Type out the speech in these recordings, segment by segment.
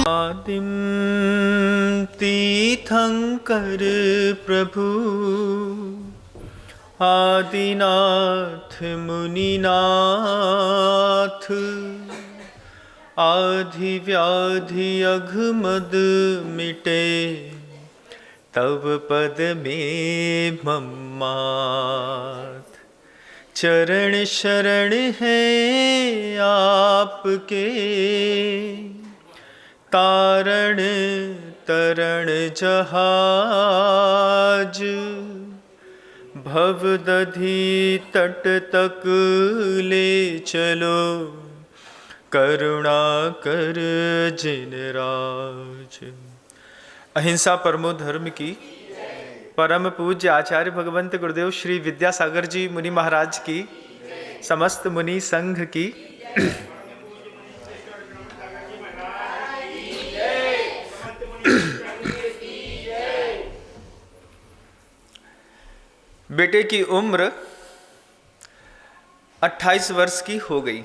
आदिम तीर्थंकर प्रभु आदिनाथ मुनिनाथ आधि व्याधि अघमद मिटे तव पद में मम्मात। चरण शरण है आपके तारण तरण जहाज। भव दधि तट तक ले चलो करुणा कर जिन राज। अहिंसा परमो धर्म की। परम पूज्य आचार्य भगवंत गुरुदेव श्री विद्यासागर जी मुनि महाराज की, समस्त मुनि संघ की। बेटे की उम्र 28 वर्ष की हो गई।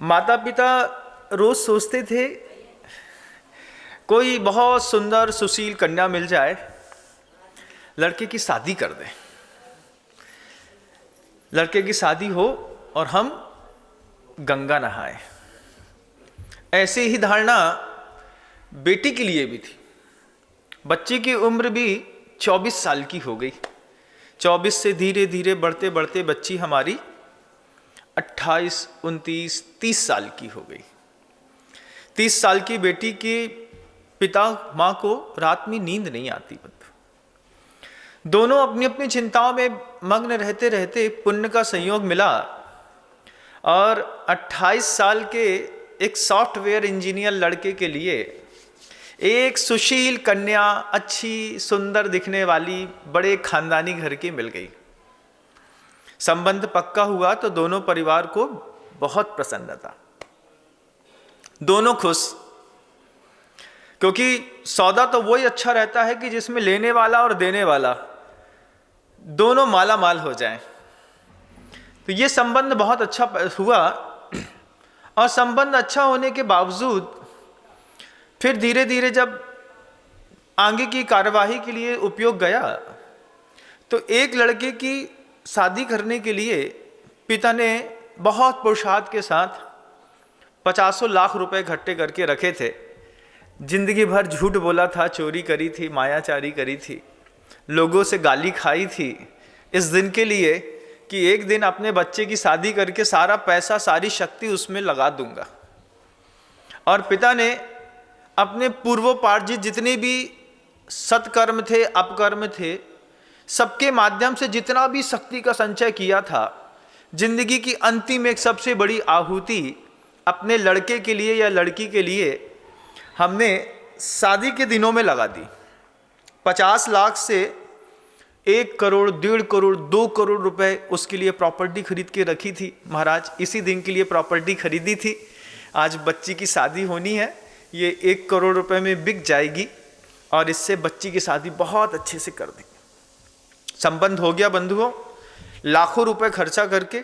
माता पिता रोज सोचते थे कोई बहुत सुंदर सुशील कन्या मिल जाए, लड़के की शादी कर दें, लड़के की शादी हो और हम गंगा नहाए। ऐसी ही धारणा बेटी के लिए भी थी। बच्ची की उम्र भी 24 साल की हो गई। 24 से धीरे धीरे बढ़ते बढ़ते बच्ची हमारी 28, 29, 30 साल की हो गई। 30 साल की बेटी के पिता माँ को रात में नींद नहीं आती। दोनों अपनी अपनी चिंताओं में मग्न रहते रहते पुण्य का संयोग मिला और 28 साल के एक सॉफ्टवेयर इंजीनियर लड़के के लिए एक सुशील कन्या, अच्छी सुंदर दिखने वाली, बड़े खानदानी घर की मिल गई। संबंध पक्का हुआ तो दोनों परिवार को बहुत प्रसन्नता, दोनों खुश, क्योंकि सौदा तो वही अच्छा रहता है कि जिसमें लेने वाला और देने वाला दोनों माला माल हो जाएं। तो ये संबंध बहुत अच्छा हुआ और संबंध अच्छा होने के बावजूद फिर धीरे धीरे जब आगे की कार्यवाही के लिए उपयोग गया तो एक लड़के की शादी करने के लिए पिता ने बहुत पुरुषार्थ के साथ 50 लाख रुपए इकट्ठे करके रखे थे। जिंदगी भर झूठ बोला था, चोरी करी थी, मायाचारी करी थी, लोगों से गाली खाई थी इस दिन के लिए कि एक दिन अपने बच्चे की शादी करके सारा पैसा, सारी शक्ति उसमें लगा दूंगा। और पिता ने अपने पूर्वोपार्जित जितने भी सत्कर्म थे, अपकर्म थे, सबके माध्यम से जितना भी शक्ति का संचय किया था, जिंदगी की अंतिम एक सबसे बड़ी आहुति अपने लड़के के लिए या लड़की के लिए हमने शादी के दिनों में लगा दी। 50 लाख से 1 करोड़, 1.5 करोड़, 2 करोड़ रुपए उसके लिए प्रॉपर्टी खरीद के रखी थी। महाराज इसी दिन के लिए प्रॉपर्टी खरीदी थी। आज बच्ची की शादी होनी है, ये 1 करोड़ रुपए में बिक जाएगी और इससे बच्ची की शादी बहुत अच्छे से कर देंगे। संबंध हो गया बंधुओं, लाखों रुपए खर्चा करके।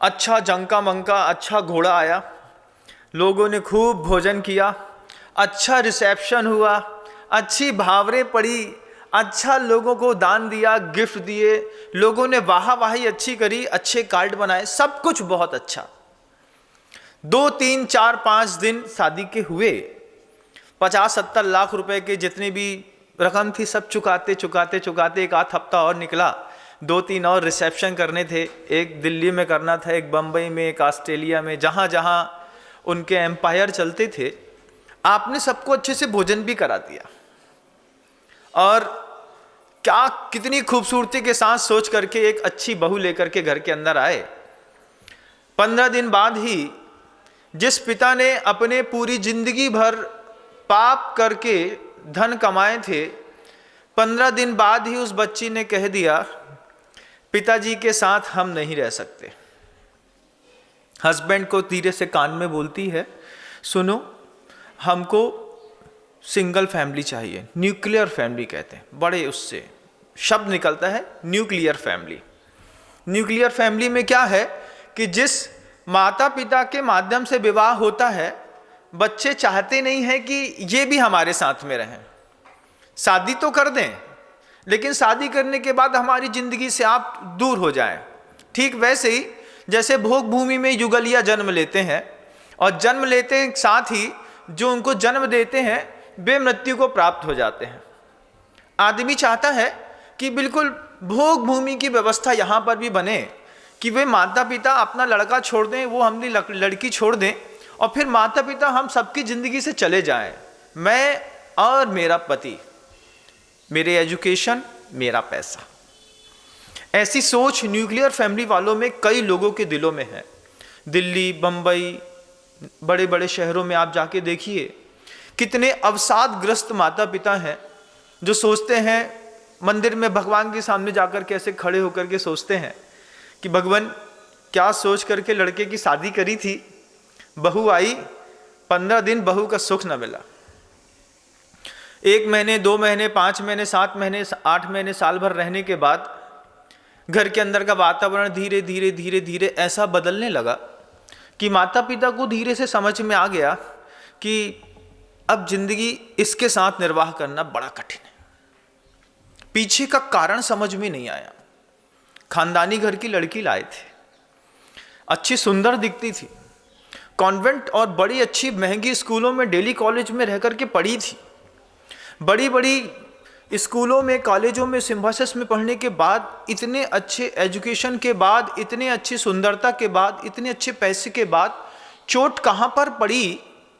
अच्छा जंका मंका अच्छा घोड़ा आया, लोगों ने खूब भोजन किया, अच्छा रिसेप्शन हुआ, अच्छी भावरें पड़ी, अच्छा लोगों को दान दिया, गिफ्ट दिए, लोगों ने वाहवाही अच्छी करी, अच्छे कार्ड बनाए, सब कुछ बहुत अच्छा। 2, 3, 4, 5 दिन शादी के हुए। 50-70 लाख रुपए के जितने भी रकम थी सब चुकाते चुकाते चुकाते एक आध हफ्ता और निकला। 2-3 और रिसेप्शन करने थे, एक दिल्ली में करना था, एक बम्बई में, एक ऑस्ट्रेलिया में, जहाँ जहाँ उनके एम्पायर चलते थे। आपने सबको अच्छे से भोजन भी करा दिया और क्या कितनी खूबसूरती के साथ सोच करके एक अच्छी बहू लेकर के घर के अंदर आए। 15 दिन बाद ही जिस पिता ने अपने पूरी जिंदगी भर पाप करके धन कमाए थे, 15 दिन बाद ही उस बच्ची ने कह दिया पिताजी के साथ हम नहीं रह सकते। हस्बैंड को धीरे से कान में बोलती है, सुनो हमको सिंगल फैमिली चाहिए, न्यूक्लियर फैमिली कहते हैं, बड़े उससे शब्द निकलता है न्यूक्लियर फैमिली। न्यूक्लियर फैमिली में क्या है कि जिस माता पिता के माध्यम से विवाह होता है, बच्चे चाहते नहीं हैं कि ये भी हमारे साथ में रहें। शादी तो कर दें, लेकिन शादी करने के बाद हमारी जिंदगी से आप दूर हो जाएं। ठीक वैसे ही जैसे भोग भूमि में युगलिया जन्म लेते हैं, और जन्म लेते हैं साथ ही जो उनको जन्म देते हैं वे मृत्यु को प्राप्त हो जाते हैं। आदमी चाहता है कि बिल्कुल भोग भूमि की व्यवस्था यहाँ पर भी बने, कि वे माता पिता अपना लड़का छोड़ दें, वो हमने लड़की छोड़ दें, और फिर माता पिता हम सबकी ज़िंदगी से चले जाएं, मैं और मेरा पति, मेरे एजुकेशन, मेरा पैसा। ऐसी सोच न्यूक्लियर फैमिली वालों में कई लोगों के दिलों में है। दिल्ली, बम्बई, बड़े बड़े शहरों में आप जाके देखिए कितने अवसादग्रस्त माता पिता हैं जो सोचते हैं, मंदिर में भगवान के सामने जाकर के ऐसे खड़े होकर के सोचते हैं कि भगवान क्या सोच करके लड़के की शादी करी थी, बहू आई, 15 दिन बहू का सुख न मिला। 1 महीने, 2 महीने, 5 महीने, 7 महीने, 8 महीने, साल भर रहने के बाद घर के अंदर का वातावरण धीरे धीरे धीरे धीरे ऐसा बदलने लगा कि माता पिता को धीरे से समझ में आ गया कि अब जिंदगी इसके साथ निर्वाह करना बड़ा कठिन है। पीछे का कारण समझ में नहीं आया। खानदानी घर की लड़की लाए थे, अच्छी सुंदर दिखती थी, कॉन्वेंट और बड़ी अच्छी महंगी स्कूलों में, डेली कॉलेज में रह करके पढ़ी थी। बड़ी बड़ी स्कूलों में, कॉलेजों में, सिम्बासिस में पढ़ने के बाद, इतने अच्छे एजुकेशन के बाद, इतने अच्छी सुंदरता के बाद, इतने अच्छे पैसे के बाद चोट कहाँ पर पड़ी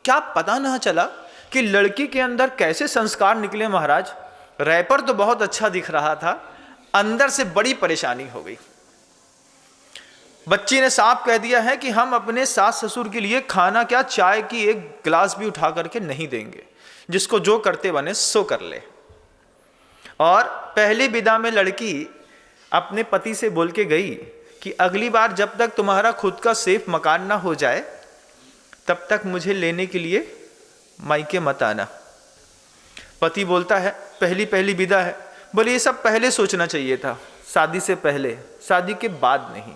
क्या पता ना चला कि लड़की के अंदर कैसे संस्कार निकले महाराज। रैपर तो बहुत अच्छा दिख रहा था, अंदर से बड़ी परेशानी हो गई। बच्ची ने साफ कह दिया है कि हम अपने सास ससुर के लिए खाना क्या, चाय की एक गिलास भी उठा करके नहीं देंगे, जिसको जो करते बने सो कर ले। और पहली विदा में लड़की अपने पति से बोल के गई कि अगली बार जब तक तुम्हारा खुद का सेफ मकान ना हो जाए तब तक मुझे लेने के लिए मायके मत आना। पति बोलता है, पहली पहली विदा है, बोले ये सब पहले सोचना चाहिए था, शादी से पहले, शादी के बाद नहीं।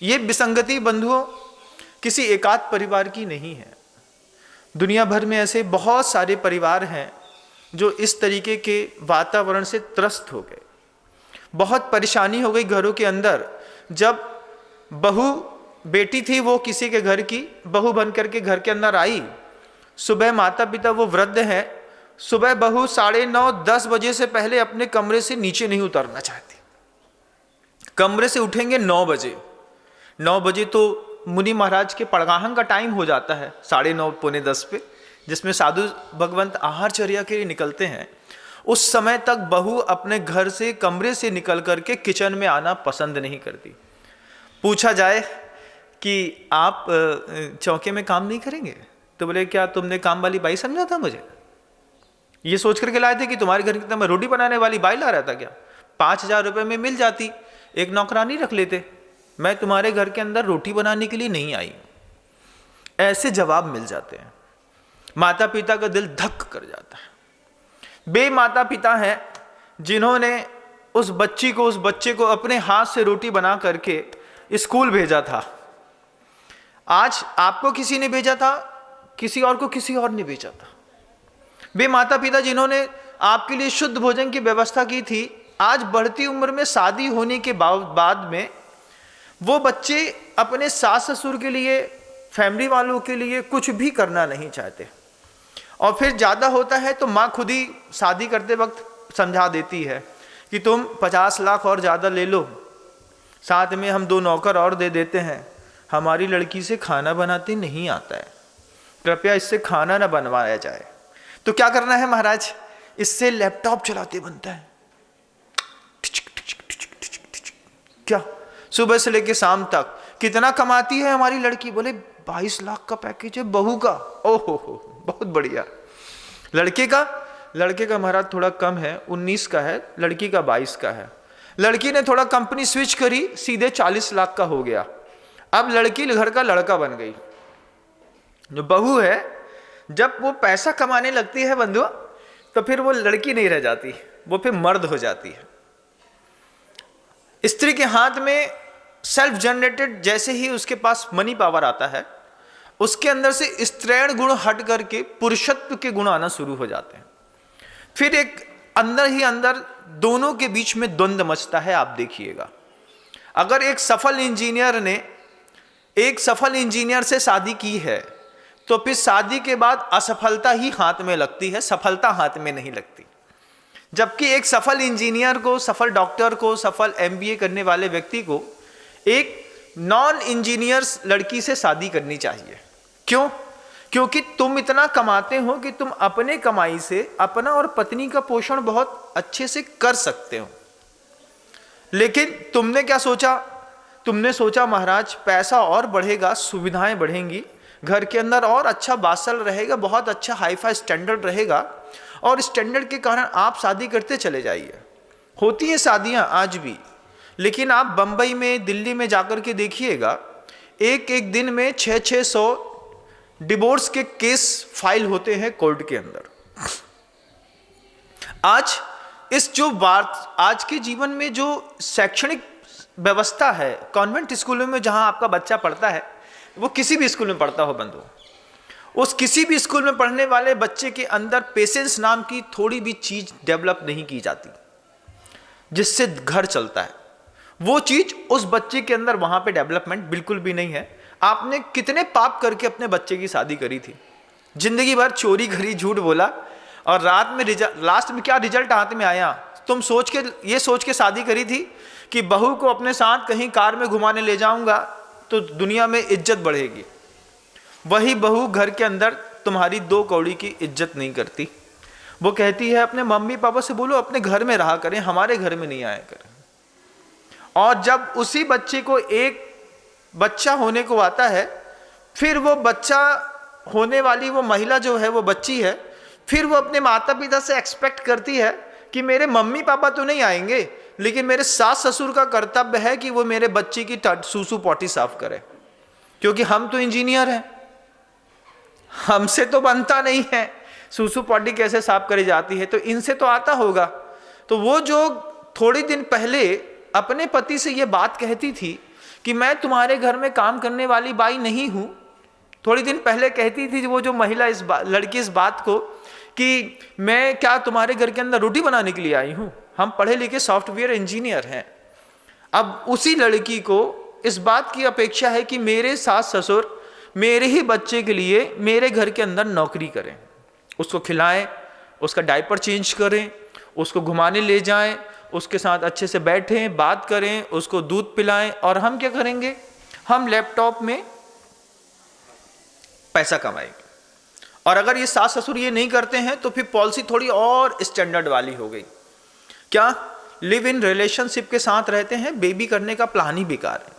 ये विसंगति बंधुओं किसी एकाध परिवार की नहीं है। दुनिया भर में ऐसे बहुत सारे परिवार हैं जो इस तरीके के वातावरण से त्रस्त हो गए। बहुत परेशानी हो गई घरों के अंदर। जब बहू बेटी थी, वो किसी के घर की बहू बन करके घर के अंदर आई, सुबह माता पिता वो वृद्ध हैं, सुबह बहू 9:30-10 बजे से पहले अपने कमरे से नीचे नहीं उतरना चाहती। कमरे से उठेंगे 9 बजे। 9 बजे तो मुनि महाराज के पड़गाहन का टाइम हो जाता है, 9:30 पौने 10 पे, जिसमें साधु भगवंत आहारचर्या के लिए निकलते हैं। उस समय तक बहू अपने घर से, कमरे से निकल करके किचन में आना पसंद नहीं करती। पूछा जाए कि आप चौके में काम नहीं करेंगे, तो बोले क्या तुमने काम वाली बाई समझा था मुझे? ये सोच करके लाए थे कि तुम्हारे घर की मैं रोटी बनाने वाली बाई ला रहा था क्या? 5,000 रुपये में मिल जाती, एक नौकरानी रख लेते। मैं तुम्हारे घर के अंदर रोटी बनाने के लिए नहीं आई। ऐसे जवाब मिल जाते हैं। माता पिता का दिल धक कर जाता है। बे माता पिता हैं जिन्होंने उस बच्चे को अपने हाथ से रोटी बना करके स्कूल भेजा था। आज आपको किसी ने भेजा था, किसी और को किसी और ने भेजा था। वे माता पिता जिन्होंने आपके लिए शुद्ध भोजन की व्यवस्था की थी, आज बढ़ती उम्र में शादी होने के बाद में वो बच्चे अपने सास ससुर के लिए, फैमिली वालों के लिए कुछ भी करना नहीं चाहते। और फिर ज़्यादा होता है तो माँ खुद ही शादी करते वक्त समझा देती है कि तुम 50 लाख और ज़्यादा ले लो, साथ में हम 2 नौकर और दे देते हैं, हमारी लड़की से खाना बनाते नहीं आता है, कृपया इससे खाना न बनवाया जाए। तो क्या करना है महाराज? इससे लैपटॉप चलाते बनता है। क्या सुबह से लेकर शाम तक कितना कमाती है हमारी लड़की? बोले 22 लाख का पैकेज है बहू का। ओहो हो, बहुत बढ़िया। लड़के का महाराज थोड़ा कम है, 19 का है, लड़की का 22 का है। लड़की ने थोड़ा कंपनी स्विच करी, सीधे 40 लाख का हो गया। अब लड़की घर का लड़का बन गई। जो बहू है, जब वो पैसा कमाने लगती है बंधु, तो फिर वो लड़की नहीं रह जाती, वो फिर मर्द हो जाती है। स्त्री के हाथ में सेल्फ जनरेटेड, जैसे ही उसके पास मनी पावर आता है, उसके अंदर से स्त्रैण गुण हट करके पुरुषत्व के गुण आना शुरू हो जाते हैं। फिर एक अंदर ही अंदर दोनों के बीच में द्वंद्व मचता है। आप देखिएगा, अगर एक सफल इंजीनियर ने एक सफल इंजीनियर से शादी की है, तो फिर शादी के बाद असफलता ही हाथ में लगती है, सफलता हाथ में नहीं लगती। जबकि एक सफल इंजीनियर को, सफल डॉक्टर को, सफल एमबीए करने वाले व्यक्ति को एक नॉन इंजीनियर्स लड़की से शादी करनी चाहिए। क्यों? क्योंकि तुम इतना कमाते हो कि तुम अपने कमाई से अपना और पत्नी का पोषण बहुत अच्छे से कर सकते हो। लेकिन तुमने क्या सोचा? तुमने सोचा महाराज पैसा और बढ़ेगा, सुविधाएं बढ़ेंगी, घर के अंदर और अच्छा बासल रहेगा, बहुत अच्छा हाईफाई स्टैंडर्ड रहेगा, और स्टैंडर्ड के कारण आप शादी करते चले जाइए। होती हैं शादियां आज भी, लेकिन आप बंबई में, दिल्ली में जाकर के देखिएगा, एक एक दिन में 600 डिवोर्स के केस फाइल होते हैं कोर्ट के अंदर। आज इस जो बात, आज के जीवन में जो शैक्षणिक व्यवस्था है, कॉन्वेंट स्कूलों में जहां आपका बच्चा पढ़ता है, वो किसी भी स्कूल में पढ़ता हो बंधु, उस किसी भी स्कूल में पढ़ने वाले बच्चे के अंदर पेशेंस नाम की थोड़ी भी चीज डेवलप नहीं की जाती, जिससे घर चलता है। वो चीज उस बच्चे के अंदर वहां पे डेवलपमेंट बिल्कुल भी नहीं है। आपने कितने पाप करके अपने बच्चे की शादी करी थी, जिंदगी भर चोरी करी, झूठ बोला, और रात में लास्ट में क्या रिजल्ट हाथ में आया? तुम ये सोच के शादी करी थी कि बहू को अपने साथ कहीं कार में घुमाने ले जाऊंगा तो दुनिया में इज्जत बढ़ेगी। वही बहू घर के अंदर तुम्हारी 2 कौड़ी की इज्जत नहीं करती। वो कहती है अपने मम्मी पापा से बोलो अपने घर में रहा करें, हमारे घर में नहीं आया करें। और जब उसी बच्चे को एक बच्चा होने को आता है, फिर वो बच्चा होने वाली वो महिला जो है, वो बच्ची है, फिर वो अपने माता पिता से एक्सपेक्ट करती है कि मेरे मम्मी पापा तो नहीं आएंगे, लेकिन मेरे सास ससुर का कर्तव्य है कि वो मेरे बच्चे की सूसू पॉटी साफ करे, क्योंकि हम तो इंजीनियर हैं, हमसे तो बनता नहीं है, सूसू पॉटी कैसे साफ करी जाती है, तो इनसे तो आता होगा। तो वो जो थोड़ी दिन पहले अपने पति से ये बात कहती थी कि मैं तुम्हारे घर में काम करने वाली बाई नहीं हूं, थोड़ी दिन पहले कहती थी वो जो महिला, लड़की इस बात को कि मैं क्या तुम्हारे घर के अंदर रोटी बनाने के लिए आई हूं, हम पढ़े लिखे सॉफ्टवेयर इंजीनियर हैं। अब उसी लड़की को इस बात की अपेक्षा है कि मेरे सास ससुर मेरे ही बच्चे के लिए मेरे घर के अंदर नौकरी करें, उसको खिलाएं, उसका डायपर चेंज करें, उसको घुमाने ले जाएं, उसके साथ अच्छे से बैठें, बात करें, उसको दूध पिलाएं, और हम क्या करेंगे? हम लैपटॉप में पैसा कमाएंगे। और अगर ये सास ससुर ये नहीं करते हैं तो फिर पॉलिसी थोड़ी और स्टैंडर्ड वाली हो गई। क्या? लिव इन रिलेशनशिप के साथ रहते हैं, बेबी करने का प्लान ही बेकार है।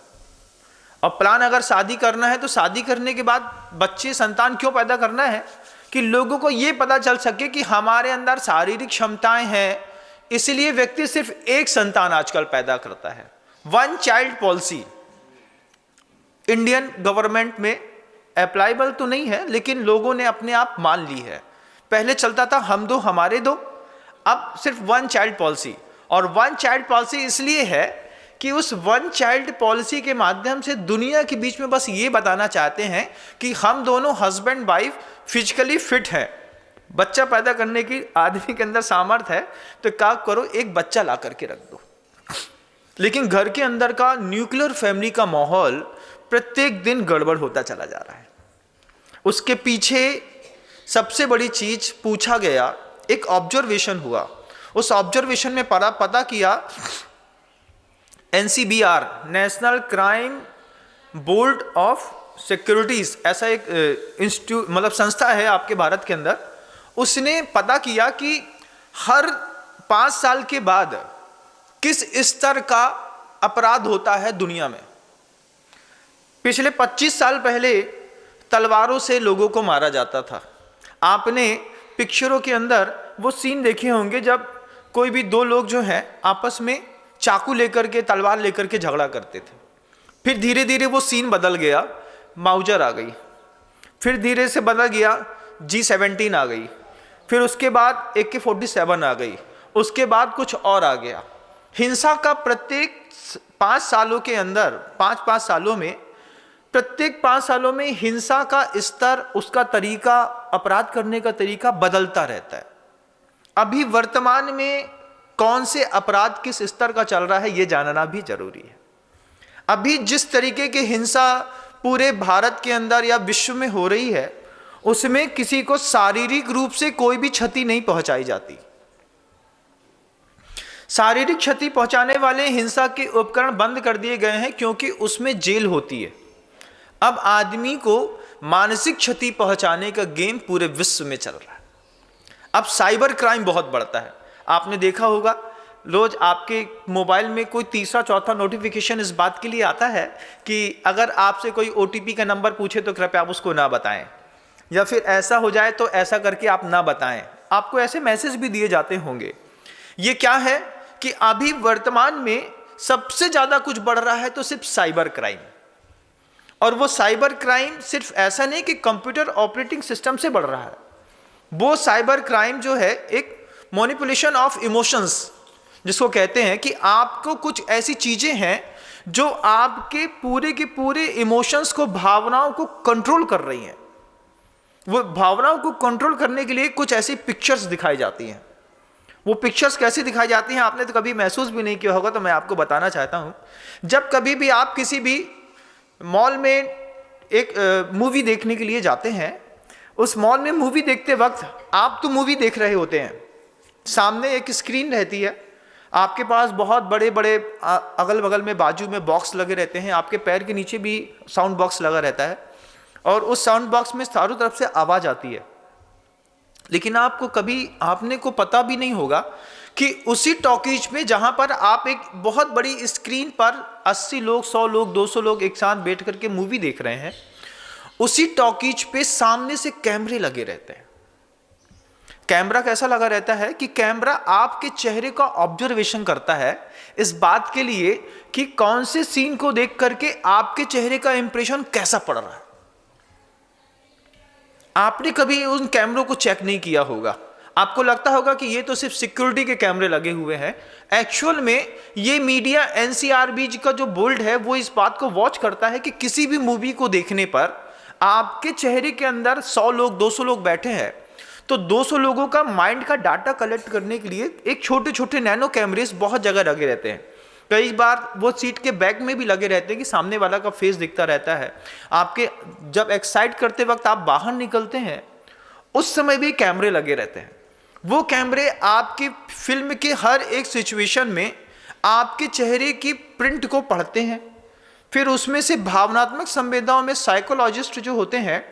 और प्लान अगर शादी करना है तो शादी करने के बाद बच्चे, संतान क्यों पैदा करना है? कि लोगों को ये पता चल सके कि हमारे अंदर शारीरिक क्षमताएं हैं, इसलिए व्यक्ति सिर्फ एक संतान आजकल पैदा करता है। 1 चाइल्ड पॉलिसी इंडियन गवर्नमेंट में अप्लाइबल तो नहीं है, लेकिन लोगों ने अपने आप मान ली है। पहले चलता था हम दो हमारे दो, अब सिर्फ 1 चाइल्ड पॉलिसी। और 1 चाइल्ड पॉलिसी इसलिए है कि उस 1 चाइल्ड पॉलिसी के माध्यम से दुनिया के बीच में बस ये बताना चाहते हैं कि हम दोनों हस्बैंड वाइफ फिजिकली फिट हैं। बच्चा पैदा करने की आदमी के अंदर सामर्थ्य है तो क्या करो, एक बच्चा ला करके रख दो। लेकिन घर के अंदर का न्यूक्लियर फैमिली का माहौल प्रत्येक दिन गड़बड़ होता चला जा रहा है। उसके पीछे सबसे बड़ी चीज पूछा गया, एक ऑब्जर्वेशन हुआ, उस ऑब्जर्वेशन में पता किया NCBR, national crime board of securities, ऐसा एक इंस्टीट्यूट मतलब संस्था है आपके भारत के अंदर। उसने पता किया कि हर 5 साल के बाद किस स्तर का अपराध होता है दुनिया में। पिछले 25 साल पहले तलवारों से लोगों को मारा जाता था। आपने पिक्चरों के अंदर वो सीन देखे होंगे जब कोई भी 2 लोग जो हैं आपस में चाकू लेकर के, तलवार लेकर के झगड़ा करते थे। फिर धीरे धीरे वो सीन बदल गया, माउजर आ गई, फिर धीरे से बदल गया G17 आ गई, फिर उसके बाद AK-47 आ गई, उसके बाद कुछ और आ गया। हिंसा का प्रत्येक 5 सालों के अंदर, 5 सालों में, प्रत्येक 5 सालों में हिंसा का स्तर, उसका तरीका, अपराध करने का तरीका बदलता रहता है। अभी वर्तमान में कौन से अपराध किस स्तर का चल रहा है ये जानना भी जरूरी है। अभी जिस तरीके की हिंसा पूरे भारत के अंदर या विश्व में हो रही है, उसमें किसी को शारीरिक रूप से कोई भी क्षति नहीं पहुंचाई जाती। शारीरिक क्षति पहुंचाने वाले हिंसा के उपकरण बंद कर दिए गए हैं क्योंकि उसमें जेल होती है। अब आदमी को मानसिक क्षति पहुंचाने का गेम पूरे विश्व में चल रहा है। अब साइबर क्राइम बहुत बढ़ता है। आपने देखा होगा रोज आपके मोबाइल में कोई तीसरा चौथा नोटिफिकेशन इस बात के लिए आता है कि अगर आपसे कोई OTP का नंबर पूछे तो कृपया आप उसको ना बताएं, या फिर ऐसा हो जाए तो ऐसा करके आप ना बताएं। आपको ऐसे मैसेज भी दिए जाते होंगे। ये क्या है कि अभी वर्तमान में सबसे ज्यादा कुछ बढ़ रहा है तो सिर्फ साइबर क्राइम। और वो साइबर क्राइम सिर्फ ऐसा नहीं कि कंप्यूटर ऑपरेटिंग सिस्टम से बढ़ रहा है, वो साइबर क्राइम जो है एक मैनिपुलेशन ऑफ इमोशंस जिसको कहते हैं, कि आपको कुछ ऐसी चीजें हैं जो आपके पूरे के पूरे इमोशंस को, भावनाओं को कंट्रोल कर रही हैं। वो भावनाओं को कंट्रोल करने के लिए कुछ ऐसी पिक्चर्स दिखाई जाती हैं। वो पिक्चर्स कैसी दिखाई जाती हैं आपने तो कभी महसूस भी नहीं किया होगा, तो मैं आपको बताना चाहता हूं। जब कभी भी आप किसी भी मॉल में एक मूवी देखने के लिए जाते हैं, उस मॉल में मूवी देखते वक्त आप तो मूवी देख रहे होते हैं, सामने एक स्क्रीन रहती है, आपके पास बहुत बड़े बड़े अगल बगल में बाजू में बॉक्स लगे रहते हैं, आपके पैर के नीचे भी साउंड बॉक्स लगा रहता है, और उस साउंड बॉक्स में चारों तरफ से आवाज आती है। लेकिन आपने को पता भी नहीं होगा कि उसी टॉकीज में जहां पर आप एक बहुत बड़ी स्क्रीन पर 80 लोग, 100 लोग, 200 लोग एक साथ बैठ करके मूवी देख रहे हैं, उसी टॉकीज पे सामने से कैमरे लगे रहते हैं। कैमरा कैसा लगा रहता है कि कैमरा आपके चेहरे का ऑब्जर्वेशन करता है इस बात के लिए कि कौन से सीन को देख करके आपके चेहरे का इंप्रेशन कैसा पड़ रहा है। आपने कभी उन कैमरों को चेक नहीं किया होगा, आपको लगता होगा कि ये तो सिर्फ सिक्योरिटी के कैमरे लगे हुए हैं। एक्चुअल में ये मीडिया NCRB का जो बोर्ड है वो इस बात को वॉच करता है कि किसी भी मूवी को देखने पर आपके चेहरे के अंदर 100 लोग, 200 लोग बैठे हैं, तो 200 लोगों का माइंड का डाटा कलेक्ट करने के लिए एक छोटे छोटे नैनो कैमरेस बहुत जगह लगे रहते हैं। कई बार वो सीट के बैक में भी लगे रहते हैं कि सामने वाला का फेस दिखता रहता है। आपके जब एक्साइट करते वक्त आप बाहर निकलते हैं उस समय भी कैमरे लगे रहते हैं। वो कैमरे आपकी फिल्म के हर एक सिचुएशन में आपके चेहरे की प्रिंट को पढ़ते हैं, फिर उसमें से भावनात्मक संवेदनाओं में साइकोलॉजिस्ट जो होते हैं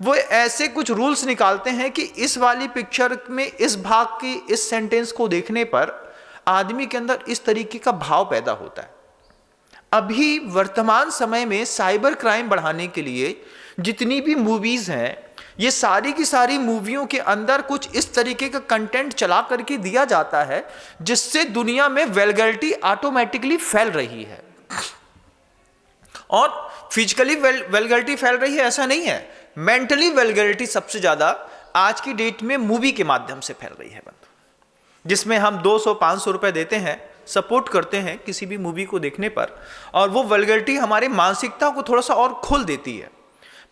वो ऐसे कुछ रूल्स निकालते हैं कि इस वाली पिक्चर में इस भाग की इस सेंटेंस को देखने पर आदमी के अंदर इस तरीके का भाव पैदा होता है। अभी वर्तमान समय में साइबर क्राइम बढ़ाने के लिए जितनी भी मूवीज हैं, ये सारी की सारी मूवियों के अंदर कुछ इस तरीके का कंटेंट चला करके दिया जाता है जिससे दुनिया में वेलगैरिटी ऑटोमेटिकली फैल रही है। और फिजिकली वेलगैरिटी फैल रही है ऐसा नहीं है, मेंटली वेलगैरिटी सबसे ज्यादा आज की डेट में मूवी के माध्यम से फैल रही है, जिसमें हम 200-500 रुपए देते हैं, सपोर्ट करते हैं किसी भी मूवी को देखने पर, और वो वल्गैरिटी हमारे मानसिकता को थोड़ा सा और खोल देती है।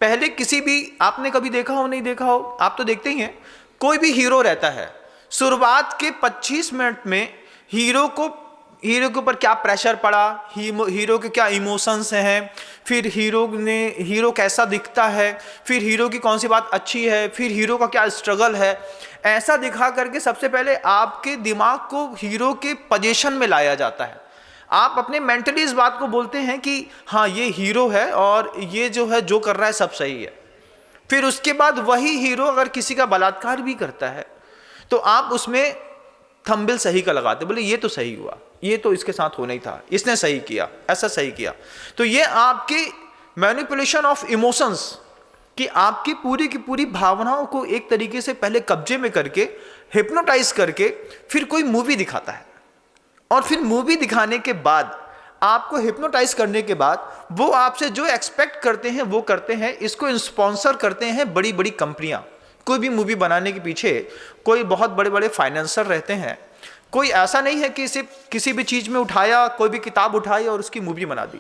पहले किसी भी, आपने कभी देखा हो नहीं देखा हो, आप तो देखते ही हैं, कोई भी हीरो रहता है, शुरुआत के 25 मिनट में हीरो के ऊपर क्या प्रेशर पड़ा, हीरो के क्या इमोशंस हैं, फिर हीरो कैसा दिखता है, फिर हीरो की कौन सी बात अच्छी है, फिर हीरो का क्या स्ट्रगल है, ऐसा दिखा करके सबसे पहले आपके दिमाग को हीरो के पोजीशन में लाया जाता है। आप अपने मेंटली इस बात को बोलते हैं कि हाँ ये हीरो है और ये जो है जो कर रहा है सब सही है। फिर उसके बाद वही हीरो अगर किसी का बलात्कार भी करता है तो आप उसमें थंबनेल सही का लगाते, बोले ये तो सही हुआ, ये तो इसके साथ होना ही था, इसने सही किया, ऐसा सही किया। तो ये आपकी मैनिपुलेशन ऑफ इमोशंस कि आपकी पूरी की पूरी भावनाओं को एक तरीके से पहले कब्जे में करके हिप्नोटाइज करके फिर कोई मूवी दिखाता है, और फिर मूवी दिखाने के बाद आपको हिप्नोटाइज करने के बाद वो आपसे जो एक्सपेक्ट करते हैं वो करते हैं। इसको स्पॉन्सर करते हैं बड़ी बड़ी कंपनियां। कोई भी मूवी बनाने के पीछे कोई बहुत बड़े बड़े फाइनेंसर रहते हैं, कोई ऐसा नहीं है कि इसे किसी भी चीज में उठाया, कोई भी किताब उठाई और उसकी मूवी बना दी।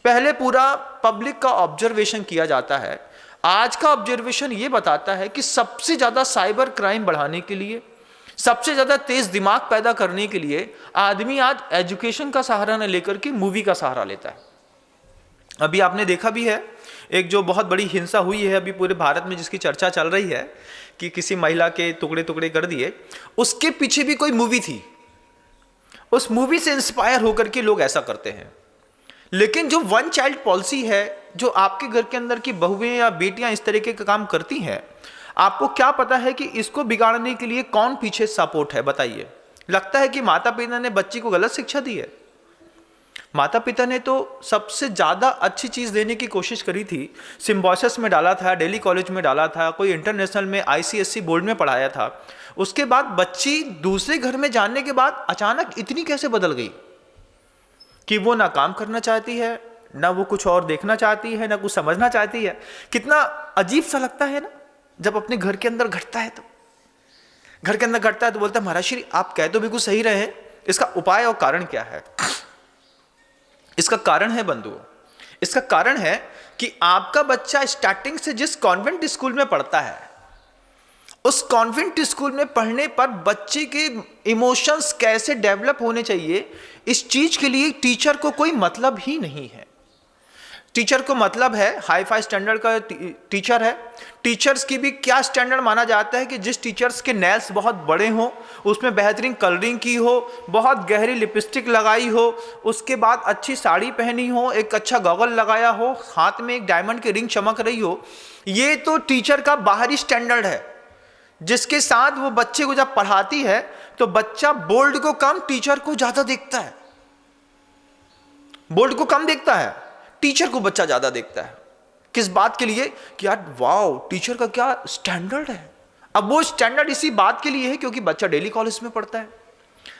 पहले पूरा पब्लिक का ऑब्जर्वेशन किया जाता है। आज का ऑब्जर्वेशन ये बताता है कि सबसे ज्यादा साइबर क्राइम बढ़ाने के लिए, सबसे ज्यादा तेज दिमाग पैदा करने के लिए आदमी आज एजुकेशन का सहारा न लेकर के मूवी का सहारा लेता है। अभी आपने देखा भी है, एक जो बहुत बड़ी हिंसा हुई है अभी पूरे भारत में, जिसकी चर्चा चल रही है कि किसी महिला के टुकड़े टुकड़े कर दिए, उसके पीछे भी कोई मूवी थी। उस मूवी से इंस्पायर होकर के लोग ऐसा करते हैं। लेकिन जो वन चाइल्ड पॉलिसी है, जो आपके घर के अंदर की बहुएं या बेटियां इस तरीके का काम करती हैं, आपको क्या पता है कि इसको बिगाड़ने के लिए कौन पीछे सपोर्ट है? बताइए। लगता है कि माता पिता ने बच्ची को गलत शिक्षा दी है। माता पिता ने तो सबसे ज्यादा अच्छी चीज देने की कोशिश करी थी। सिम्बोसिस में डाला था, दिल्ली कॉलेज में डाला था, कोई इंटरनेशनल में ICSE बोर्ड में पढ़ाया था। उसके बाद बच्ची दूसरे घर में जानने के बाद अचानक इतनी कैसे बदल गई कि वो ना काम करना चाहती है, ना वो कुछ और देखना चाहती है, ना कुछ समझना चाहती है। कितना अजीब सा लगता है ना जब अपने घर के अंदर घटता है। तो घर के अंदर घटता है तो बोलता है महाराज श्री आप कह तो बिल्कुल सही रहे हैं, इसका उपाय और कारण क्या है? इसका कारण है बंधुओं, इसका कारण है कि आपका बच्चा स्टार्टिंग से जिस कॉन्वेंट स्कूल में पढ़ता है, उस कॉन्वेंट स्कूल में पढ़ने पर बच्चे के इमोशंस कैसे डेवलप होने चाहिए, इस चीज के लिए टीचर को कोई मतलब ही नहीं है। टीचर को मतलब है हाई फाई स्टैंडर्ड का टीचर है। टीचर्स की भी क्या स्टैंडर्ड माना जाता है कि जिस टीचर्स के नेल्स बहुत बड़े हों, उसमें बेहतरीन कलरिंग की हो, बहुत गहरी लिपस्टिक लगाई हो, उसके बाद अच्छी साड़ी पहनी हो, एक अच्छा गॉगल लगाया हो, हाथ में एक डायमंड की रिंग चमक रही हो। ये तो टीचर का बाहरी स्टैंडर्ड है, जिसके साथ वो बच्चे को जब पढ़ाती है तो बच्चा बोर्ड को कम, टीचर को ज्यादा देखता है। बोर्ड को कम देखता है, टीचर को बच्चा ज्यादा देखता है। किस बात के लिए? कि यार वाओ, टीचर का क्या स्टैंडर्ड है। अब वो स्टैंडर्ड इसी बात के लिए है क्योंकि बच्चा दिल्ली कॉलेज में पढ़ता है,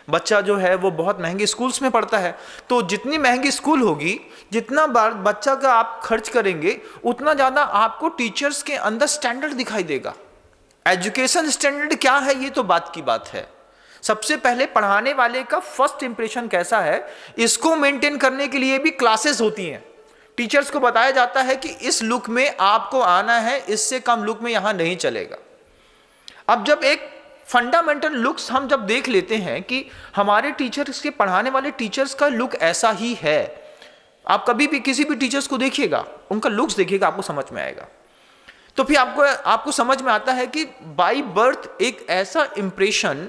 बच्चा जो है वो बहुत महंगे स्कूल्स में पढ़ता है। तो जितनी महंगी स्कूल होगी, जितना बार बच्चा का आप खर्च करेंगे, उतना ज्यादा आपको टीचर्स के अंदर स्टैंडर्ड दिखाई देगा। एजुकेशन स्टैंडर्ड क्या है, ये तो बात की बात है। सबसे पहले पढ़ाने वाले का फर्स्ट इंप्रेशन कैसा है, इसको मेंटेन करने के लिए भी क्लासेस होती हैं। टीचर्स को बताया जाता है कि इस लुक में आपको आना है, इससे कम लुक में यहां नहीं चलेगा। अब जब एक फंडामेंटल लुक्स हम जब देख लेते हैं कि हमारे टीचर्स के, पढ़ाने वाले टीचर्स का लुक ऐसा ही है, आप कभी भी किसी भी टीचर्स को देखिएगा, उनका लुक्स देखिएगा, आपको समझ में आएगा। तो फिर आपको समझ में आता है कि बाय बर्थ एक ऐसा इंप्रेशन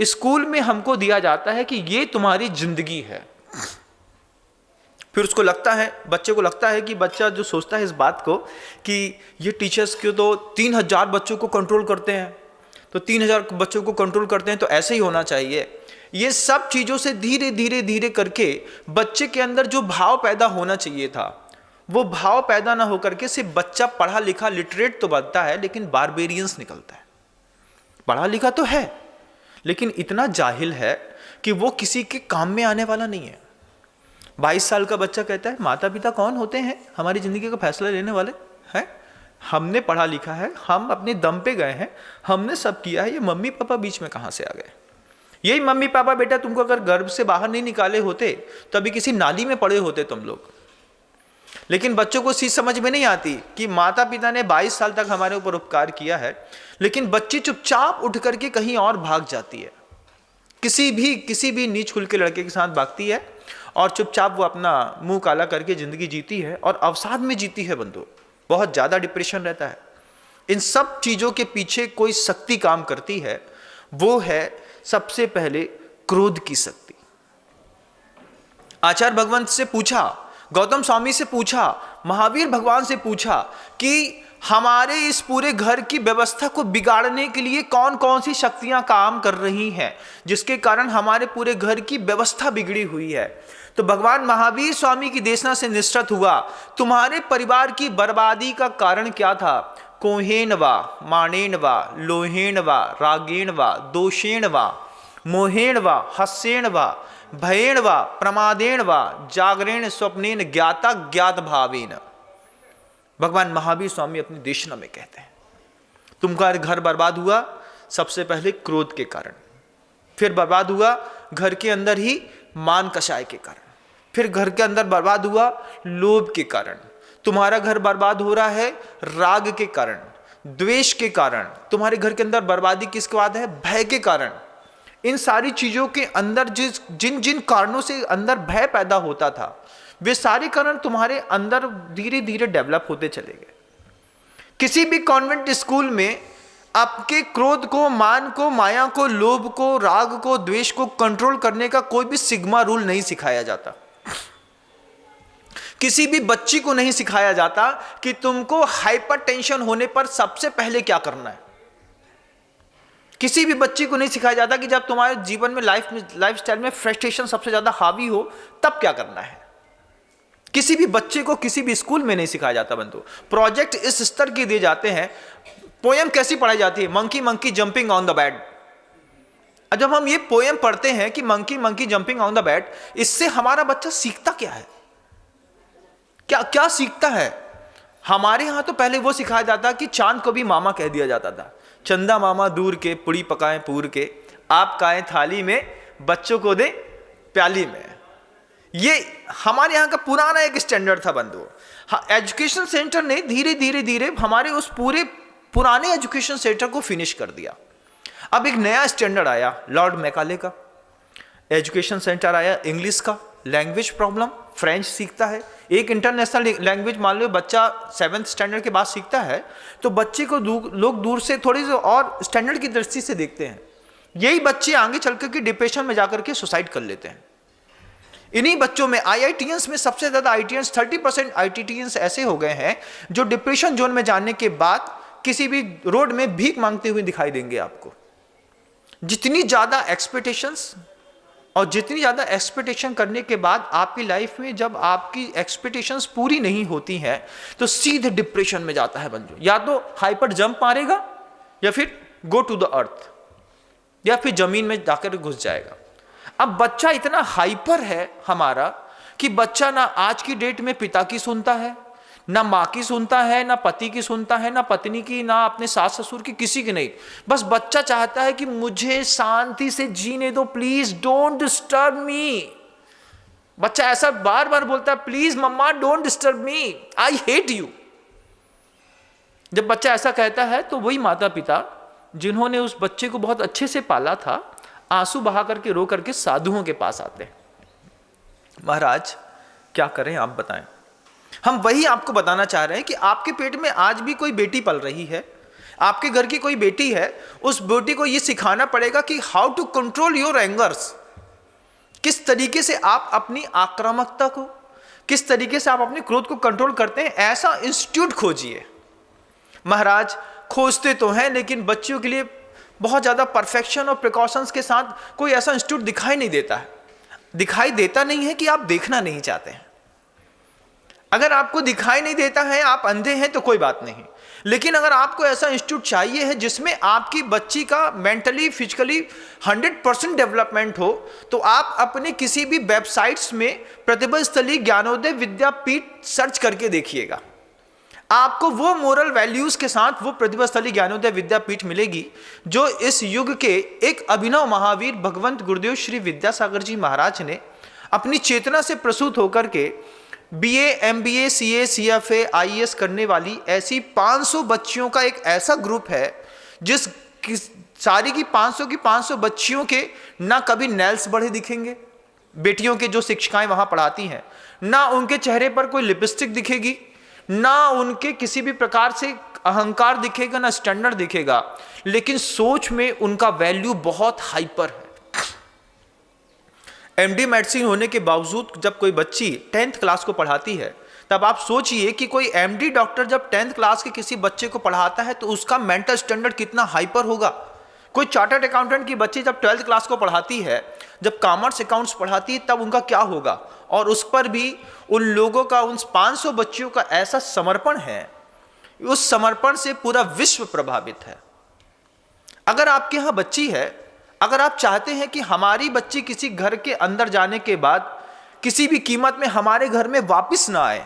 स्कूल में हमको दिया जाता है कि ये तुम्हारी जिंदगी है। फिर उसको लगता है, बच्चे को लगता है कि बच्चा जो सोचता है इस बात को कि ये टीचर्स क्यों तो 3000 बच्चों को कंट्रोल करते हैं, तो 3000 बच्चों को कंट्रोल करते हैं तो ऐसे ही होना चाहिए। ये सब चीज़ों से धीरे धीरे धीरे करके बच्चे के अंदर जो भाव पैदा होना चाहिए था, वो भाव पैदा ना होकर के सिर्फ बच्चा पढ़ा लिखा लिटरेट तो बनता है, लेकिन बारबेरियंस निकलता है। पढ़ा लिखा तो है लेकिन इतना जाहिल है कि वो किसी के काम में आने वाला नहीं है। 22 साल का बच्चा कहता है माता पिता कौन होते हैं हमारी जिंदगी का फैसला लेने वाले हैं? हमने पढ़ा लिखा है, हम अपने दम पे गए हैं, हमने सब किया है, ये मम्मी पापा बीच में कहां से आ गए? यही मम्मी पापा बेटा तुमको अगर गर्भ से बाहर नहीं निकाले होते तो अभी किसी नाली में पड़े होते तुम लोग। लेकिन बच्चों को चीज समझ में नहीं आती कि माता पिता ने 22 साल तक हमारे ऊपर उपकार किया है, लेकिन बच्ची चुपचाप उठ करके कहीं और भाग जाती है, किसी भी नीच कुल के लड़के के साथ भागती है और चुपचाप वो अपना मुंह काला करके जिंदगी जीती है और अवसाद में जीती है। बंधु, बहुत ज्यादा डिप्रेशन रहता है। इन सब चीजों के पीछे कोई शक्ति काम करती है, वो है सबसे पहले क्रोध की शक्ति। आचार्य भगवंत से पूछा, गौतम स्वामी से पूछा, महावीर भगवान से पूछा कि हमारे इस पूरे घर की व्यवस्था को बिगाड़ने के लिए कौन कौन सी शक्तियां काम कर रही हैं, जिसके कारण हमारे पूरे घर की व्यवस्था बिगड़ी हुई है। तो भगवान महावीर स्वामी की देशना से निश्चित हुआ, तुम्हारे परिवार की बर्बादी का कारण क्या था? कोहेन वा, मानेन वा, लोहेन वा, रागेण वा, दोषेण वा, मोहेण वा, हस्येण वा, भयेण वा, प्रमादेण वा, जागरेण स्वप्नेन ज्ञाता ज्ञात भावेन। भगवान महावीर स्वामी अपनी देशना में कहते हैं तुम्हारा घर बर्बाद हुआ सबसे पहले क्रोध के कारण। फिर बर्बाद हुआ घर के अंदर ही मान कषाय के कारण, फिर घर के अंदर बर्बाद हुआ लोभ के कारण, तुम्हारा घर बर्बाद हो रहा है राग के कारण, द्वेष के कारण, तुम्हारे घर के अंदर बर्बादी किसके बाद है, भय के कारण। इन सारी चीजों के अंदर जिन जिन कारणों से अंदर भय पैदा होता था, वे सारे कारण तुम्हारे अंदर धीरे धीरे डेवलप होते चले गए। किसी भी कॉन्वेंट स्कूल में आपके क्रोध को, मान को, माया को, लोभ को, राग को, द्वेष को कंट्रोल करने का कोई भी सिग्मा रूल नहीं सिखाया जाता। किसी भी बच्ची को नहीं सिखाया जाता कि तुमको हाइपरटेंशन होने पर सबसे पहले क्या करना है। किसी भी बच्ची को नहीं सिखाया जाता कि जब तुम्हारे जीवन में लाइफ स्टाइल में फ्रस्ट्रेशन सबसे ज्यादा हावी हो तब क्या करना है। किसी भी बच्चे को किसी भी स्कूल में नहीं सिखाया जाता बंधु। प्रोजेक्ट इस स्तर के दिए जाते हैं। पोयम कैसी पढ़ाई जाती है, monkey monkey jumping on the bed. जब हम ये पोयम पढ़ते हैं कि monkey monkey jumping on the bed, इससे हमारा बच्चा सीखता क्या है, क्या क्या सीखता है। हमारे यहां तो पहले वो सिखाया जाता कि चांद को भी मामा कह दिया जाता था। चंदा मामा दूर के, पुड़ी पकाएं पूर के, आप खाएं थाली में, बच्चों को दे प्याली में। ये हमारे यहाँ का पुराना एक स्टैंडर्ड था बंधु। हाँ, एजुकेशन सेंटर ने धीरे धीरे धीरे हमारे उस पूरे पुराने एजुकेशन सेंटर को फिनिश कर दिया। अब एक नया स्टैंडर्ड आया लॉर्ड मैकाले का। एजुकेशन सेंटर आया इंग्लिश का, लैंग्वेज प्रॉब्लम, फ्रेंच सीखता है। एक इंटरनेशनल लैंग्वेज मान लो बच्चा 7th स्टैंडर्ड के बाद सीखता है, तो बच्चे को लोग दूर से थोड़ी सी और स्टैंडर्ड की दृष्टि से देखते हैं। यही बच्चे आगे चलकर के डिप्रेशन में जाकर के सुसाइड कर लेते हैं। इन्हीं बच्चों में IITians में सबसे ज्यादा IITians 30% IITians ऐसे हो गए हैं जो डिप्रेशन जोन में जाने के बाद किसी भी रोड में भीख मांगते हुए दिखाई देंगे आपको। जितनी ज्यादा एक्सपेक्टेशंस और जितनी ज्यादा एक्सपेक्टेशन करने के बाद आपकी लाइफ में जब आपकी एक्सपेक्टेशंस पूरी नहीं होती हैं तो सीधे डिप्रेशन में जाता है बंधु। या तो हाइपर जंप मारेगा या फिर गो टू द अर्थ, या फिर जमीन में जाकर घुस जाएगा। अब बच्चा इतना हाइपर है हमारा कि बच्चा ना आज की डेट में पिता की सुनता है, ना माँ की सुनता है, ना पति की सुनता है, ना पत्नी की, ना अपने सास ससुर की, किसी की नहीं। बस बच्चा चाहता है कि मुझे शांति से जीने दो, प्लीज डोंट डिस्टर्ब मी। बच्चा ऐसा बार बार बोलता है, please mamma don't disturb me, I hate you. जब बच्चा ऐसा कहता है तो वही माता पिता जिन्होंने उस बच्चे को बहुत अच्छे से पाला था आंसू बहा करके रो करके साधुओं के पास आते हैं। महाराज क्या करें आप बताएं। हम वही आपको बताना चाह रहे हैं कि आपके पेट में आज भी कोई बेटी पल रही है, आपके घर की कोई बेटी है, उस बेटी को यह सिखाना पड़ेगा कि how to control your angers. किस तरीके से आप अपनी आक्रामकता को, किस तरीके से आप अपने क्रोध को कंट्रोल करते हैं, ऐसा इंस्टीट्यूट खोजिए। महाराज खोजते तो हैं लेकिन बच्चियों के लिए बहुत ज्यादा परफेक्शन और प्रिकॉशंस के साथ कोई ऐसा इंस्टीट्यूट दिखाई नहीं देता है। दिखाई देता नहीं है कि आप देखना नहीं चाहते हैं। अगर आपको दिखाई नहीं देता है, आप अंधे हैं तो कोई बात नहीं, लेकिन अगर आपको ऐसा इंस्टीट्यूट चाहिए है जिसमें आपकी बच्ची का मेंटली फिजिकली 100% डेवलपमेंट हो, तो आप अपने किसी भी वेबसाइट्स में प्रतिभा स्थली ज्ञानोदय विद्यापीठ सर्च करके देखिएगा। आपको वो मोरल वैल्यूज के साथ वो प्रतिभा स्थली ज्ञानोदय विद्यापीठ मिलेगी जो इस युग के एक अभिनव महावीर भगवंत गुरुदेव श्री विद्यासागर जी महाराज ने अपनी चेतना से प्रसूत होकर के BA, MBA, CA, CFA, IAS करने वाली ऐसी 500 बच्चियों का एक ऐसा ग्रुप है जिस सारी की 500 बच्चियों के ना कभी नेल्स बढ़े दिखेंगे, बेटियों के जो शिक्षिकाएं वहां पढ़ाती हैं, ना उनके चेहरे पर कोई लिपस्टिक दिखेगी, ना उनके किसी भी प्रकार से अहंकार दिखेगा, ना स्टैंडर्ड दिखेगा, लेकिन सोच में उनका वैल्यू बहुत हाइपर है। MD मेडिसिन होने के बावजूद जब कोई बच्ची 10th क्लास को पढ़ाती है, तब आप सोचिए कि कोई MD डॉक्टर जब 10th क्लास के किसी बच्चे को पढ़ाता है तो उसका मेंटल स्टैंडर्ड कितना हाइपर होगा। कोई चार्टर्ड अकाउंटेंट की बच्ची जब 12th क्लास को पढ़ाती है, जब कॉमर्स अकाउंट्स पढ़ाती है, तब उनका क्या होगा। और उस पर भी उन लोगों का, उन 500 बच्चियों का ऐसा समर्पण है, उस समर्पण से पूरा विश्व प्रभावित है। अगर आपके यहाँ बच्ची है, अगर आप चाहते हैं कि हमारी बच्ची किसी घर के अंदर जाने के बाद किसी भी कीमत में हमारे घर में वापस ना आए,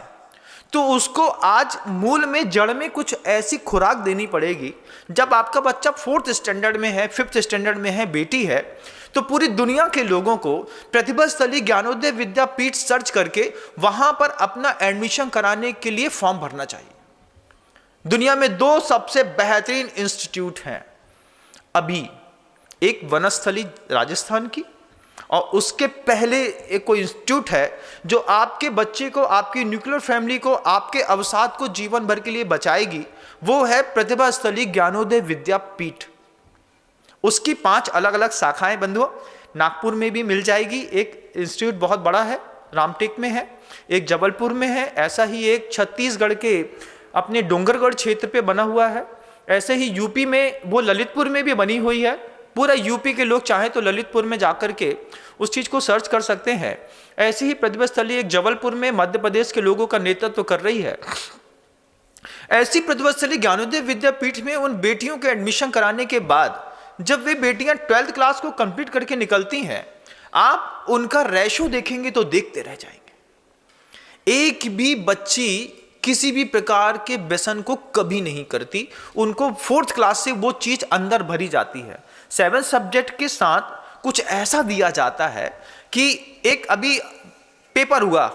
तो उसको आज मूल में जड़ में कुछ ऐसी खुराक देनी पड़ेगी। जब आपका बच्चा 4th स्टैंडर्ड में है, 5th स्टैंडर्ड में है, बेटी है, तो पूरी दुनिया के लोगों को प्रतिभा स्थली ज्ञानोदय विद्यापीठ सर्च करके वहां पर अपना एडमिशन कराने के लिए फॉर्म भरना चाहिए। दुनिया में 2 सबसे बेहतरीन इंस्टीट्यूट हैं अभी, एक वनस्थली राजस्थान की, और उसके पहले एक कोई इंस्टीट्यूट है जो आपके बच्चे को, आपकी न्यूक्लियर फैमिली को, आपके अवसाद को जीवन भर के लिए बचाएगी। वो है प्रतिभा स्थली ज्ञानोदय विद्यापीठ। उसकी 5 अलग अलग शाखाएं बंधुओं, नागपुर में भी मिल जाएगी, एक इंस्टीट्यूट बहुत बड़ा है, रामटेक में है, एक जबलपुर में है, ऐसा ही एक छत्तीसगढ़ के अपने डोंगरगढ़ क्षेत्र पे बना हुआ है, ऐसे ही यूपी में वो ललितपुर में भी बनी हुई है। पूरा यूपी के लोग चाहें तो ललितपुर में जाकर के उस चीज़ को सर्च कर सकते हैं। ऐसी ही प्रतिभा स्थली एक जबलपुर में मध्य प्रदेश के लोगों का नेतृत्व कर रही है। ऐसी प्रतिभा स्थली ज्ञानोदय विद्यापीठ में उन बेटियों के एडमिशन कराने के बाद जब वे बेटियां 12th क्लास को कंप्लीट करके निकलती हैं, आप उनका रेशो देखेंगे तो देखते रह जाएंगे। एक भी बच्ची किसी भी प्रकार के व्यसन को कभी नहीं करती, उनको 4th क्लास से वो चीज अंदर भरी जाती है। 7 सब्जेक्ट के साथ कुछ ऐसा दिया जाता है कि एक अभी पेपर हुआ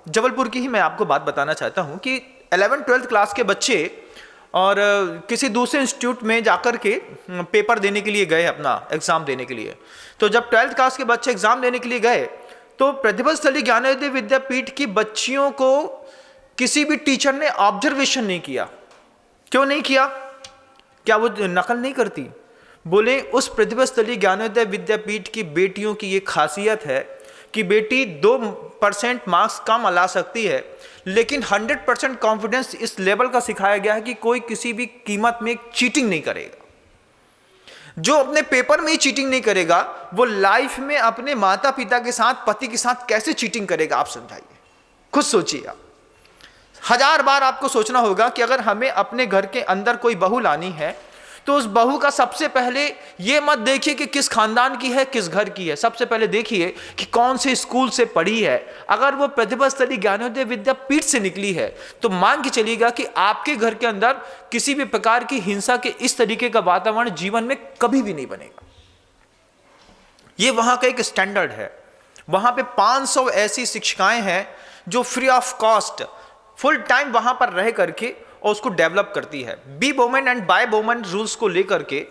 जबलपुर की ही मैं आपको बात बताना चाहता हूं कि 11th-12th क्लास के बच्चे और किसी दूसरे इंस्टीट्यूट में जाकर के पेपर देने के लिए गए, अपना एग्जाम देने के लिए। तो जब 12th क्लास के बच्चे एग्जाम देने के लिए गए तो प्रतिभा स्थली ज्ञानोदय विद्यापीठ की बच्चियों को किसी भी टीचर ने ऑब्जर्वेशन नहीं किया। क्यों नहीं किया? क्या वो नकल नहीं करती? बोले उस प्रतिभा स्थली ज्ञानोदय विद्यापीठ की बेटियों की ये खासियत है कि बेटी 2% मार्क्स कम ला सकती है, लेकिन 100% कॉन्फिडेंस इस लेवल का सिखाया गया है कि कोई किसी भी कीमत में चीटिंग नहीं करेगा। जो अपने पेपर में ही चीटिंग नहीं करेगा वो लाइफ में अपने माता पिता के साथ, पति के साथ कैसे चीटिंग करेगा? आप समझाइए, खुद सोचिए। आप 1000 बार आपको सोचना होगा कि अगर हमें अपने घर के अंदर कोई बहू लानी है तो उस बहू का सबसे पहले ये मत देखिए कि किस खानदान की है, किस घर की है। सबसे पहले देखिए कि कौन से स्कूल से पढ़ी है। अगर वो प्रतिभा स्थली ज्ञानोदय विद्यापीठ से निकली है तो मान के चलिएगा कि आपके घर के अंदर किसी भी प्रकार की हिंसा के इस तरीके का वातावरण जीवन में कभी भी नहीं बनेगा। ये वहां का एक स्टैंडर्ड है। वहां पे 500 ऐसी शिक्षिकाएं हैं जो free of cost full time वहां पर रह करके और उसको डेवलप करती है। Be women and by women rules को लेकर के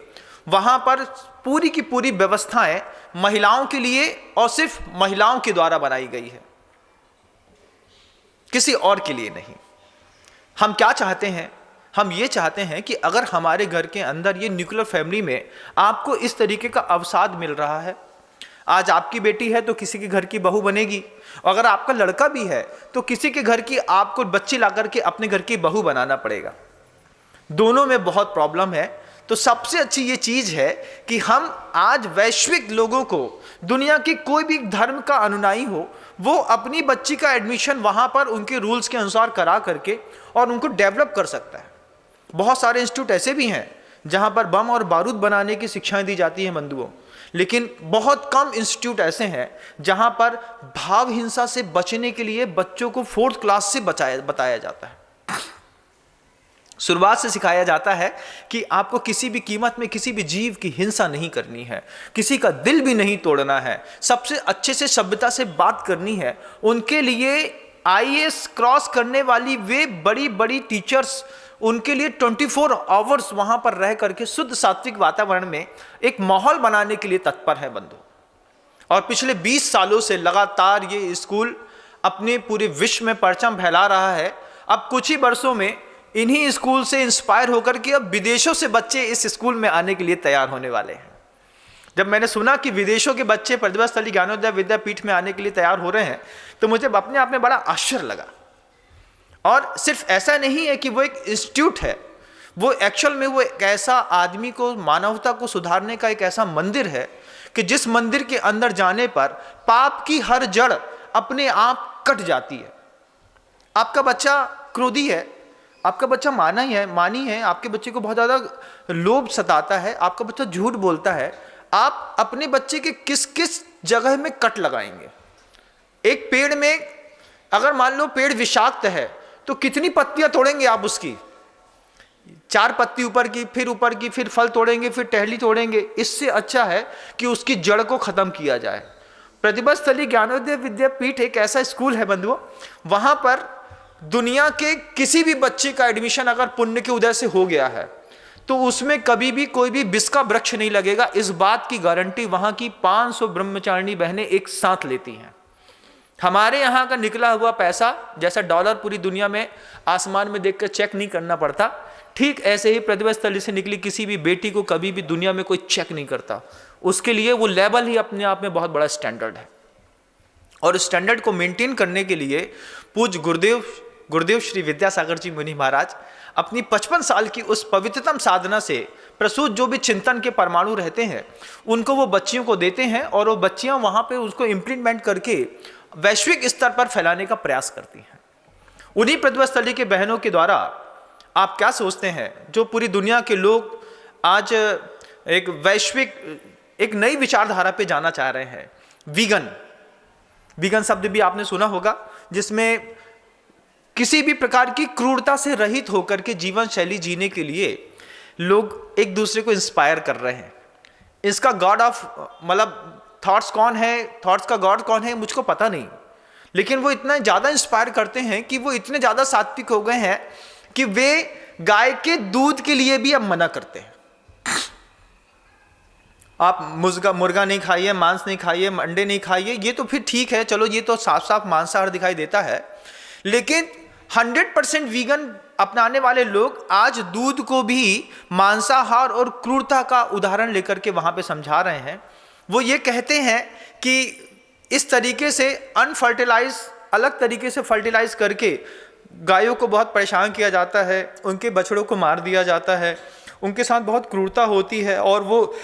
वहां पर पूरी की पूरी व्यवस्थाएं महिलाओं के लिए और सिर्फ महिलाओं के द्वारा बनाई गई है, किसी और के लिए नहीं। हम क्या चाहते हैं? हम ये चाहते हैं कि अगर हमारे घर के अंदर ये न्यूक्लियर फैमिली में आपको इस तरीके का अवसाद मिल रहा है, आज आपकी बेटी है तो किसी के घर की बहू बनेगी, अगर आपका लड़का भी है तो किसी के घर की आपको बच्ची ला करके अपने घर की बहू बनाना पड़ेगा। दोनों में बहुत प्रॉब्लम है। तो सबसे अच्छी ये चीज है कि हम आज वैश्विक लोगों को, दुनिया के कोई भी धर्म का अनुयायी हो, वो अपनी बच्ची का एडमिशन वहां पर उनके रूल्स के अनुसार करा करके और उनको डेवलप कर सकता है। बहुत सारे इंस्टीट्यूट ऐसे भी हैं जहां पर बम और बारूद बनाने की शिक्षाएं दी जाती हैं बंधुओं, लेकिन बहुत कम इंस्टीट्यूट ऐसे हैं जहां पर भाव हिंसा से बचने के लिए बच्चों को 4th क्लास से बताया जाता है। शुरुआत से सिखाया जाता है कि आपको किसी भी कीमत में किसी भी जीव की हिंसा नहीं करनी है, किसी का दिल भी नहीं तोड़ना है, सबसे अच्छे से सभ्यता से बात करनी है। उनके लिए IAS क्रॉस करने वाली वे बड़ी बड़ी टीचर्स उनके लिए 24 आवर्स वहां पर रह करके शुद्ध सात्विक वातावरण में एक माहौल बनाने के लिए तत्पर है बंधु। और पिछले 20 सालों से लगातार ये स्कूल अपने पूरे विश्व में परचम फैला रहा है। अब कुछ ही वर्षों में इन्हीं स्कूल से इंस्पायर होकर के अब विदेशों से बच्चे इस स्कूल में आने के लिए तैयार होने वाले हैं। जब मैंने सुना कि विदेशों के बच्चे प्रतिभा स्थली ज्ञानोदय विद्यापीठ में आने के लिए तैयार हो रहे हैं तो मुझे अपने आप में बड़ा आश्चर्य लगा। और सिर्फ ऐसा नहीं है कि वो एक इंस्टीट्यूट है, वो एक्चुअल में वो एक ऐसा आदमी को, मानवता को सुधारने का एक ऐसा मंदिर है कि जिस मंदिर के अंदर जाने पर पाप की हर जड़ अपने आप कट जाती है। आपका बच्चा क्रोधी है, आपका बच्चा मानी है, आपके बच्चे को बहुत ज़्यादा लोभ सताता है, आपका बच्चा झूठ बोलता है, आप अपने बच्चे के किस किस जगह में कट लगाएंगे? एक पेड़ में अगर मान लो पेड़ विषाक्त है तो कितनी पत्तियां तोड़ेंगे आप उसकी? 4 पत्ती ऊपर की, फिर फल तोड़ेंगे, फिर टहनी तोड़ेंगे। इससे अच्छा है कि उसकी जड़ को खत्म किया जाए। प्रतिभा स्थली ज्ञानोदय विद्यापीठ एक ऐसा स्कूल है बंधुओं, वहां पर दुनिया के किसी भी बच्चे का एडमिशन अगर पुण्य के उदय से हो गया है तो उसमें कभी भी कोई भी विष का वृक्ष नहीं लगेगा। इस बात की गारंटी वहां की 500 ब्रह्मचारिणी बहनें एक साथ लेती हैं। हमारे यहाँ का निकला हुआ पैसा जैसा डॉलर पूरी दुनिया में आसमान में देखकर चेक नहीं करना पड़ता, ठीक ऐसे ही प्रतिभा स्थली से निकली किसी भी बेटी को कभी भी दुनिया में कोई चेक नहीं करता। उसके लिए वो लेवल ही अपने आप में बहुत बड़ा स्टैंडर्ड है। और स्टैंडर्ड को मेंटेन करने के लिए पूज्य गुरुदेव श्री विद्यासागर जी मुनि महाराज अपनी 55 साल की उस पवित्रतम साधना से प्रसूत जो भी चिंतन के परमाणु रहते हैं उनको वो बच्चियों को देते हैं, और वो बच्चियां वहां पे उसको इम्प्लीमेंट करके वैश्विक स्तर पर फैलाने का प्रयास करती हैं। उन्हीं प्रतिभा स्थली के बहनों के द्वारा आप क्या सोचते हैं, जो पूरी दुनिया के लोग आज एक वैश्विक एक नई विचारधारा पे जाना चाह रहे हैं। वीगन शब्द भी आपने सुना होगा, जिसमें किसी भी प्रकार की क्रूरता से रहित होकर के जीवन शैली जीने के लिए लोग एक दूसरे को इंस्पायर कर रहे हैं। इसका गॉड ऑफ मतलब थॉट्स कौन है, थॉट्स का गॉड कौन है मुझको पता नहीं, लेकिन वो इतना ज़्यादा इंस्पायर करते हैं कि वो इतने ज़्यादा सात्विक हो गए हैं कि वे गाय के दूध के लिए भी अब मना करते हैं। आप मुर्गा नहीं खाइए, मांस नहीं खाइए, अंडे नहीं खाइए, ये तो फिर ठीक है, चलो ये तो साफ साफ मांसाहार दिखाई देता है। लेकिन 100% वीगन अपनाने वाले लोग आज दूध को भी मांसाहार और क्रूरता का उदाहरण लेकर के वहां पे समझा रहे हैं। वो ये कहते हैं कि इस तरीके से अनफर्टिलाइज, अलग तरीके से फर्टिलाइज करके गायों को बहुत परेशान किया जाता है, उनके बछड़ों को मार दिया जाता है, उनके साथ बहुत क्रूरता होती है। और वो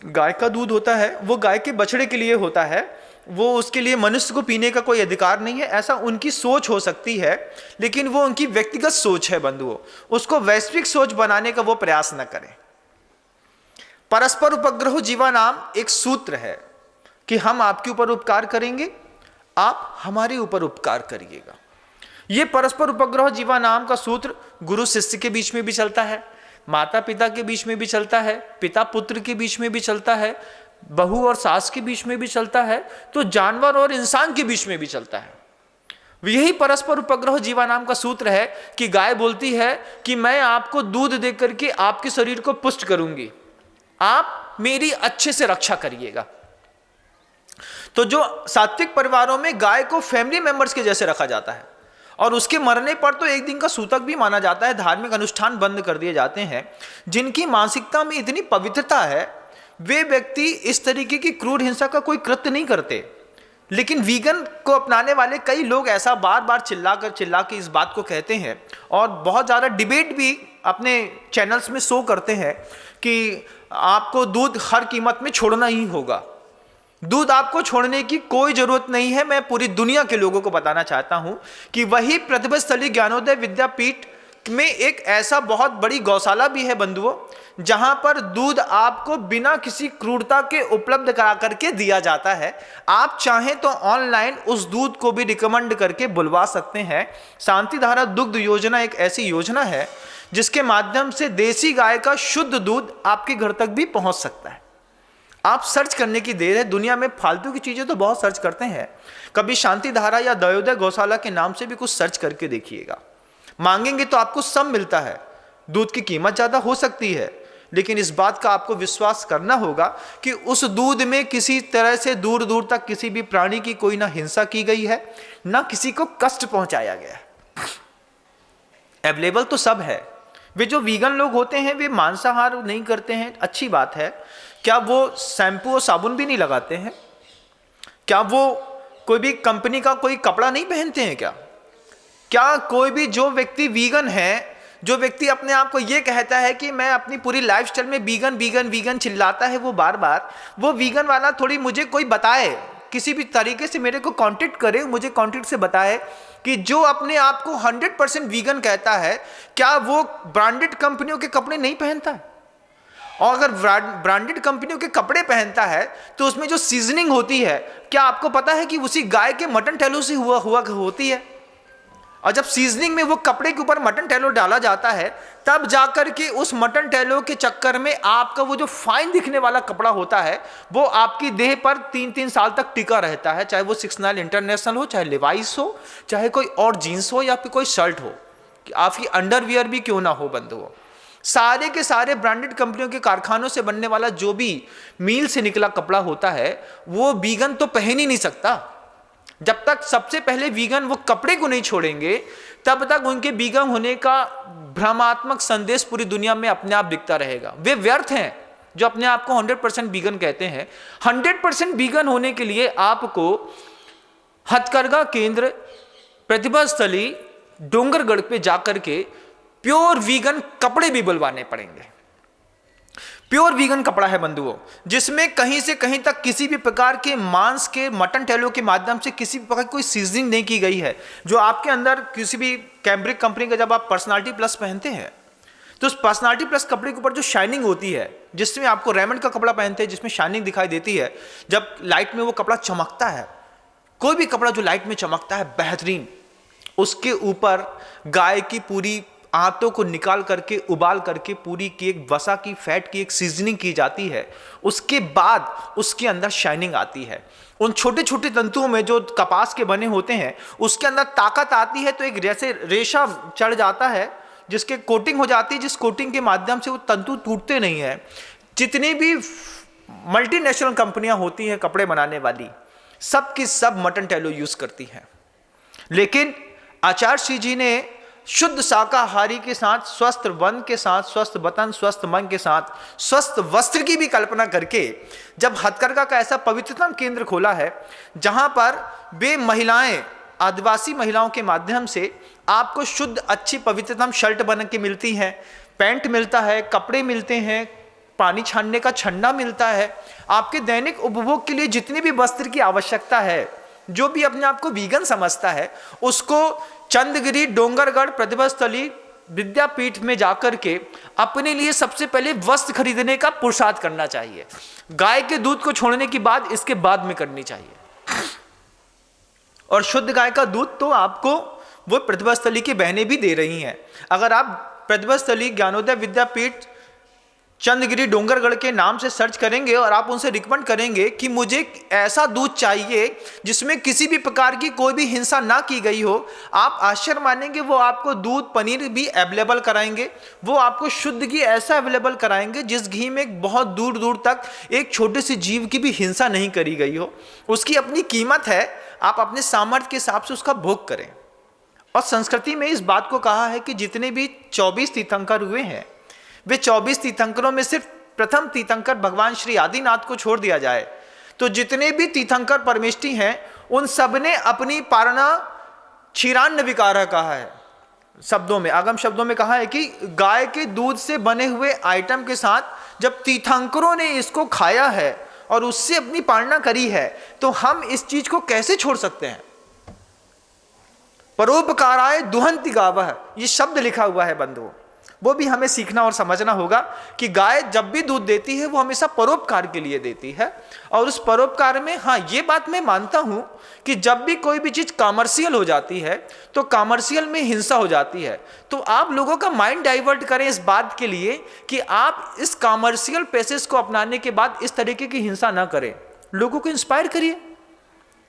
गाय का दूध होता है वो गाय के बछड़े के लिए होता है, वो उसके लिए मनुष्य को पीने का कोई अधिकार नहीं है, ऐसा उनकी सोच हो सकती है। लेकिन वो उनकी व्यक्तिगत सोच है बंधुओं, उसको वैश्विक सोच बनाने का वो प्रयास न करें। परस्पर उपग्रह जीवा नाम एक सूत्र है कि हम आपके ऊपर उपकार करेंगे, आप हमारे ऊपर उपकार करिएगा। ये परस्पर उपग्रह जीवा नाम का सूत्र गुरु शिष्य के बीच में भी चलता है, माता पिता के बीच में भी चलता है, पिता पुत्र के बीच में भी चलता है, बहू और सास के बीच में भी चलता है, तो जानवर और इंसान के बीच में भी चलता है। यही परस्पर उपग्रह जीवा नाम का सूत्र है कि गाय बोलती है कि मैं आपको दूध दे करके आपके शरीर को पुष्ट करूंगी, आप मेरी अच्छे से रक्षा करिएगा। तो जो सात्विक परिवारों में गाय को फैमिली मेंबर्स के जैसे रखा जाता है, और उसके मरने पर तो एक दिन का सूतक भी माना जाता है, धार्मिक अनुष्ठान बंद कर दिए जाते हैं। जिनकी मानसिकता में इतनी पवित्रता है वे व्यक्ति इस तरीके की क्रूर हिंसा का कोई कृत्य नहीं करते। लेकिन वीगन को अपनाने वाले कई लोग ऐसा बार बार चिल्ला के इस बात को कहते हैं, और बहुत ज़्यादा डिबेट भी अपने चैनल्स में शो करते हैं कि आपको दूध हर कीमत में छोड़ना ही होगा। दूध आपको छोड़ने की कोई जरूरत नहीं है। मैं पूरी दुनिया के लोगों को बताना चाहता हूं कि वही प्रतिभा स्थली ज्ञानोदय विद्यापीठ में एक ऐसा बहुत बड़ी गौशाला भी है बंधुओं, जहां पर दूध आपको बिना किसी क्रूरता के उपलब्ध करा करके दिया जाता है। आप चाहें तो ऑनलाइन उस दूध को भी रिकमेंड करके बुलवा सकते हैं। शांति धारा दुग्ध योजना एक ऐसी योजना है जिसके माध्यम से देसी गाय का शुद्ध दूध आपके घर तक भी पहुंच सकता है। आप सर्च करने की देर है, दुनिया में फालतू की चीजें तो बहुत सर्च करते हैं, कभी शांति धारा या दयोदय गौशाला के नाम से भी कुछ सर्च करके देखिएगा। मांगेंगे तो आपको सब मिलता है। दूध की कीमत ज्यादा हो सकती है, लेकिन इस बात का आपको विश्वास करना होगा कि उस दूध में किसी तरह से दूर दूर तक किसी भी प्राणी की कोई ना हिंसा की गई है, ना किसी को कष्ट पहुंचाया गया है। अवेलेबल तो सब है। वे जो वीगन लोग होते हैं वे मांसाहार नहीं करते हैं, अच्छी बात है। क्या वो शैम्पू और साबुन भी नहीं लगाते हैं? क्या वो कोई भी कंपनी का कोई कपड़ा नहीं पहनते हैं? क्या कोई भी जो व्यक्ति वीगन है, जो व्यक्ति अपने आप को ये कहता है कि मैं अपनी पूरी लाइफस्टाइल में वीगन वीगन वीगन चिल्लाता है वो बार बार, वो वीगन वाला थोड़ी मुझे कोई बताए, किसी भी तरीके से मेरे को कांटेक्ट करे, मुझे कांटेक्ट से बताए कि जो अपने आप को 100% वीगन कहता है क्या वो ब्रांडेड कंपनियों के कपड़े नहीं पहनता है? और अगर ब्रांडेड कंपनियों के कपड़े पहनता है तो उसमें जो सीजनिंग होती है, क्या आपको पता है कि उसी गाय के मटन टैलू से हुआ होती है? और जब सीजनिंग में वो कपड़े के ऊपर मटन टैलो डाला जाता है, तब जाकर के उस मटन टैलो के चक्कर में आपका वो जो फाइन दिखने वाला कपड़ा होता है वो आपकी देह पर 3-3 साल तक टिका रहता है, चाहे वो 6 9 इंटरनेशनल हो, चाहे लिवाइस हो, चाहे कोई और जीन्स हो या फिर कोई शर्ट हो, आपकी अंडरवियर भी क्यों ना हो बंधुओं। सारे के सारे ब्रांडेड कंपनियों के कारखानों से बनने वाला जो भी मील से निकला कपड़ा होता है वो वीगन तो पहन ही नहीं सकता। जब तक सबसे पहले वीगन वो कपड़े को नहीं छोड़ेंगे तब तक उनके वीगन होने का भ्रमात्मक संदेश पूरी दुनिया में अपने आप दिखता रहेगा। वे व्यर्थ हैं जो अपने आप को 100% वीगन कहते हैं। 100% वीगन होने के लिए आपको हथकरघा केंद्र, प्रतिभा स्थली, डोंगरगढ़ पे जाकर के प्योर वीगन कपड़े भी बुलवाने पड़ेंगे। प्योर वीगन कपड़ा है बंधुओं, जिसमें कहीं से कहीं तक किसी भी प्रकार के मांस के मटन टैलो के माध्यम से किसी भी प्रकार की कोई सीजनिंग नहीं की गई है। जो आपके अंदर किसी भी कैम्ब्रिक कंपनी का जब आप पर्सनालिटी प्लस पहनते हैं तो उस पर्सनालिटी प्लस कपड़े के ऊपर जो शाइनिंग होती है, जिसमें आपको रेमंड का कपड़ा पहनते हैं जिसमें शाइनिंग दिखाई देती है, जब लाइट में वो कपड़ा चमकता है, कोई भी कपड़ा जो लाइट में चमकता है बेहतरीन, उसके ऊपर गाय की पूरी आंतों को निकाल करके उबाल करके पूरी की एक वसा की फैट की एक सीजनिंग की जाती है। उसके बाद उसके अंदर शाइनिंग आती है। उन छोटे छोटे तंतुओं में जो कपास के बने होते हैं उसके अंदर ताकत आती है, तो एक जैसे रेशा चढ़ जाता है जिसके कोटिंग हो जाती है, जिस कोटिंग के माध्यम से वो तंतु टूटते नहीं है। जितनी भी मल्टीनेशनल कंपनियां होती हैं कपड़े बनाने वाली, सब की सब मटन टैलो यूज करती हैं। लेकिन आचार्य श्री जी ने शुद्ध शाकाहारी के साथ, स्वस्थ वन के साथ, स्वस्थ वतन, स्वस्थ मन के साथ, स्वस्थ वस्त्र की भी कल्पना करके जब हथकरघा का ऐसा पवित्रतम केंद्र खोला है जहां पर वे महिलाएं, आदिवासी महिलाओं के माध्यम से आपको शुद्ध अच्छी पवित्रतम शर्ट बन के मिलती है, पैंट मिलता है, कपड़े मिलते हैं, पानी छानने का छन्ना मिलता है। आपके दैनिक उपभोग के लिए जितनी भी वस्त्र की आवश्यकता है, जो भी अपने आप को वीगन समझता है उसको चंद्रगिरी, डोंगरगढ़, प्रतिभा स्थली, विद्यापीठ में जाकर के अपने लिए सबसे पहले वस्त्र खरीदने का पुरुषार्थ करना चाहिए। गाय के दूध को छोड़ने की बात इसके बाद में करनी चाहिए। और शुद्ध गाय का दूध तो आपको वो प्रतिभा स्थली की बहनें भी दे रही हैं। अगर आप प्रतिभा स्थली, ज्ञानोदय विद्यापीठ, चंद्रगिरी, डोंगरगढ़ के नाम से सर्च करेंगे और आप उनसे रिकमेंड करेंगे कि मुझे ऐसा दूध चाहिए जिसमें किसी भी प्रकार की कोई भी हिंसा ना की गई हो, आप आश्चर्य मानेंगे। वो आपको दूध, पनीर भी अवेलेबल कराएंगे। वो आपको शुद्ध घी ऐसा अवेलेबल कराएंगे जिस घी में बहुत दूर दूर तक एक छोटे से जीव की भी हिंसा नहीं करी गई हो। उसकी अपनी कीमत है, आप अपने सामर्थ्य के हिसाब से उसका भोग करें। और संस्कृति में इस बात को कहा है कि जितने भी 24 तीर्थंकर हुए हैं, वे 24 तीर्थंकरों में सिर्फ प्रथम तीर्थंकर भगवान श्री आदिनाथ को छोड़ दिया जाए तो जितने भी तीर्थंकर परमेष्ठी हैं उन सब ने अपनी पारणा क्षीरान्न विकारा कहा है। शब्दों में, आगम शब्दों में कहा है कि गाय के दूध से बने हुए आइटम के साथ जब तीर्थंकरों ने इसको खाया है और उससे अपनी पालना करी है तो हम इस चीज को कैसे छोड़ सकते हैं। परोपकाराय दुहंति गावः, ये शब्द लिखा हुआ है बंधुओं, वो भी हमें सीखना और समझना होगा कि गाय जब भी दूध देती है वो हमेशा परोपकार के लिए देती है। और उस परोपकार में, हाँ ये बात मैं मानता हूं कि जब भी कोई भी चीज कॉमर्शियल हो जाती है तो कॉमर्शियल में हिंसा हो जाती है। तो आप लोगों का माइंड डाइवर्ट करें इस बात के लिए कि आप इस कॉमर्शियल पैसेज को अपनाने के बाद इस तरीके की हिंसा ना करें। लोगों को इंस्पायर करिए,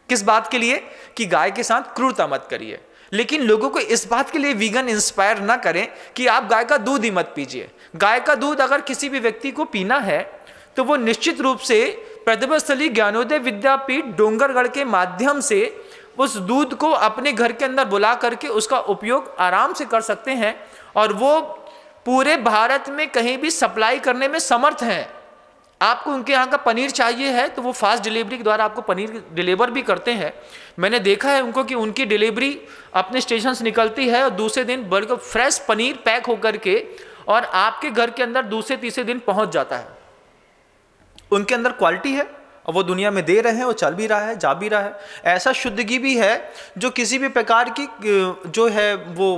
किस बात के लिए, कि गाय के साथ क्रूरता मत करिए। लेकिन लोगों को इस बात के लिए वीगन इंस्पायर ना करें कि आप गाय का दूध ही मत पीजिए। गाय का दूध अगर किसी भी व्यक्ति को पीना है तो वो निश्चित रूप से प्रतिभा स्थली, ज्ञानोदय विद्यापीठ, डोंगरगढ़ के माध्यम से उस दूध को अपने घर के अंदर बुला करके उसका उपयोग आराम से कर सकते हैं और वो पूरे भारत में कहीं भी सप्लाई करने में समर्थ हैं। आपको उनके यहाँ का पनीर चाहिए है तो वो फास्ट डिलीवरी के द्वारा आपको पनीर डिलीवर भी करते हैं। मैंने देखा है उनको कि उनकी डिलीवरी अपने स्टेशन से निकलती है और दूसरे दिन बल्कि फ्रेश पनीर पैक होकर के और आपके घर के अंदर दूसरे तीसरे दिन पहुंच जाता है। उनके अंदर क्वालिटी है और वो दुनिया में दे रहे हैं, वो चल भी रहा है, जा भी रहा है। ऐसा शुद्ध घी भी है जो किसी भी प्रकार की जो है वो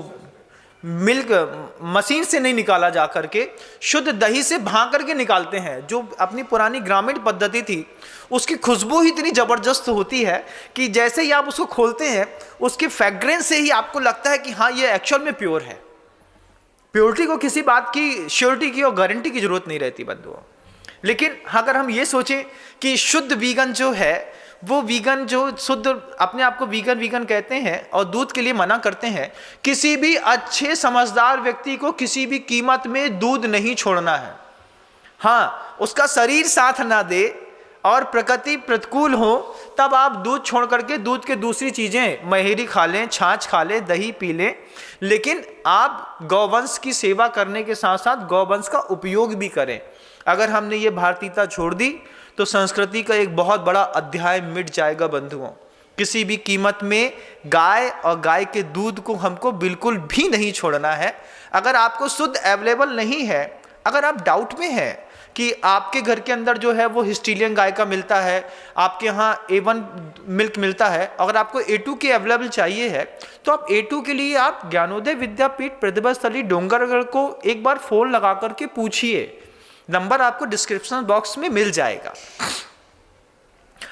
मिल्क मशीन से नहीं निकाला जा करके शुद्ध दही से भाग करके निकालते हैं। जो अपनी पुरानी ग्रामीण पद्धति थी उसकी खुशबू ही इतनी ज़बरदस्त होती है कि जैसे ही आप उसको खोलते हैं उसकी फ्रेग्रेंस से ही आपको लगता है कि हाँ ये एक्चुअल में प्योर है। प्योरिटी को किसी बात की श्योरिटी की और गारंटी की जरूरत नहीं रहती बंधुओं। लेकिन अगर हम ये सोचें कि शुद्ध वीगन जो है वो वीगन जो शुद्ध अपने आप को वीगन कहते हैं और दूध के लिए मना करते हैं, किसी भी अच्छे समझदार व्यक्ति को किसी भी कीमत में दूध नहीं छोड़ना है। हाँ, उसका शरीर साथ ना दे और प्रकृति प्रतिकूल हो तब आप दूध छोड़ करके दूध के दूसरी चीज़ें महेरी खा लें, छाछ खा लें, दही पी लें, लेकिन आप गौवंश की सेवा करने के साथ साथ गौवंश का उपयोग भी करें। अगर हमने ये भारतीयता छोड़ दी तो संस्कृति का एक बहुत बड़ा अध्याय मिट जाएगा बंधुओं। किसी भी कीमत में गाय और गाय के दूध को हमको बिल्कुल भी नहीं छोड़ना है। अगर आपको शुद्ध अवेलेबल नहीं है, अगर आप डाउट में हैं कि आपके घर के अंदर जो है वो हिस्टीलियन गाय का मिलता है, आपके यहाँ A1 मिल्क मिलता है, अगर आपको A2 के अवेलेबल चाहिए है तो आप A2 के लिए आप ज्ञानोदय विद्यापीठ प्रतिभा स्थली डोंगरगढ़ को एक बार फोन लगा करके पूछिए। नंबर आपको डिस्क्रिप्शन बॉक्स में मिल जाएगा।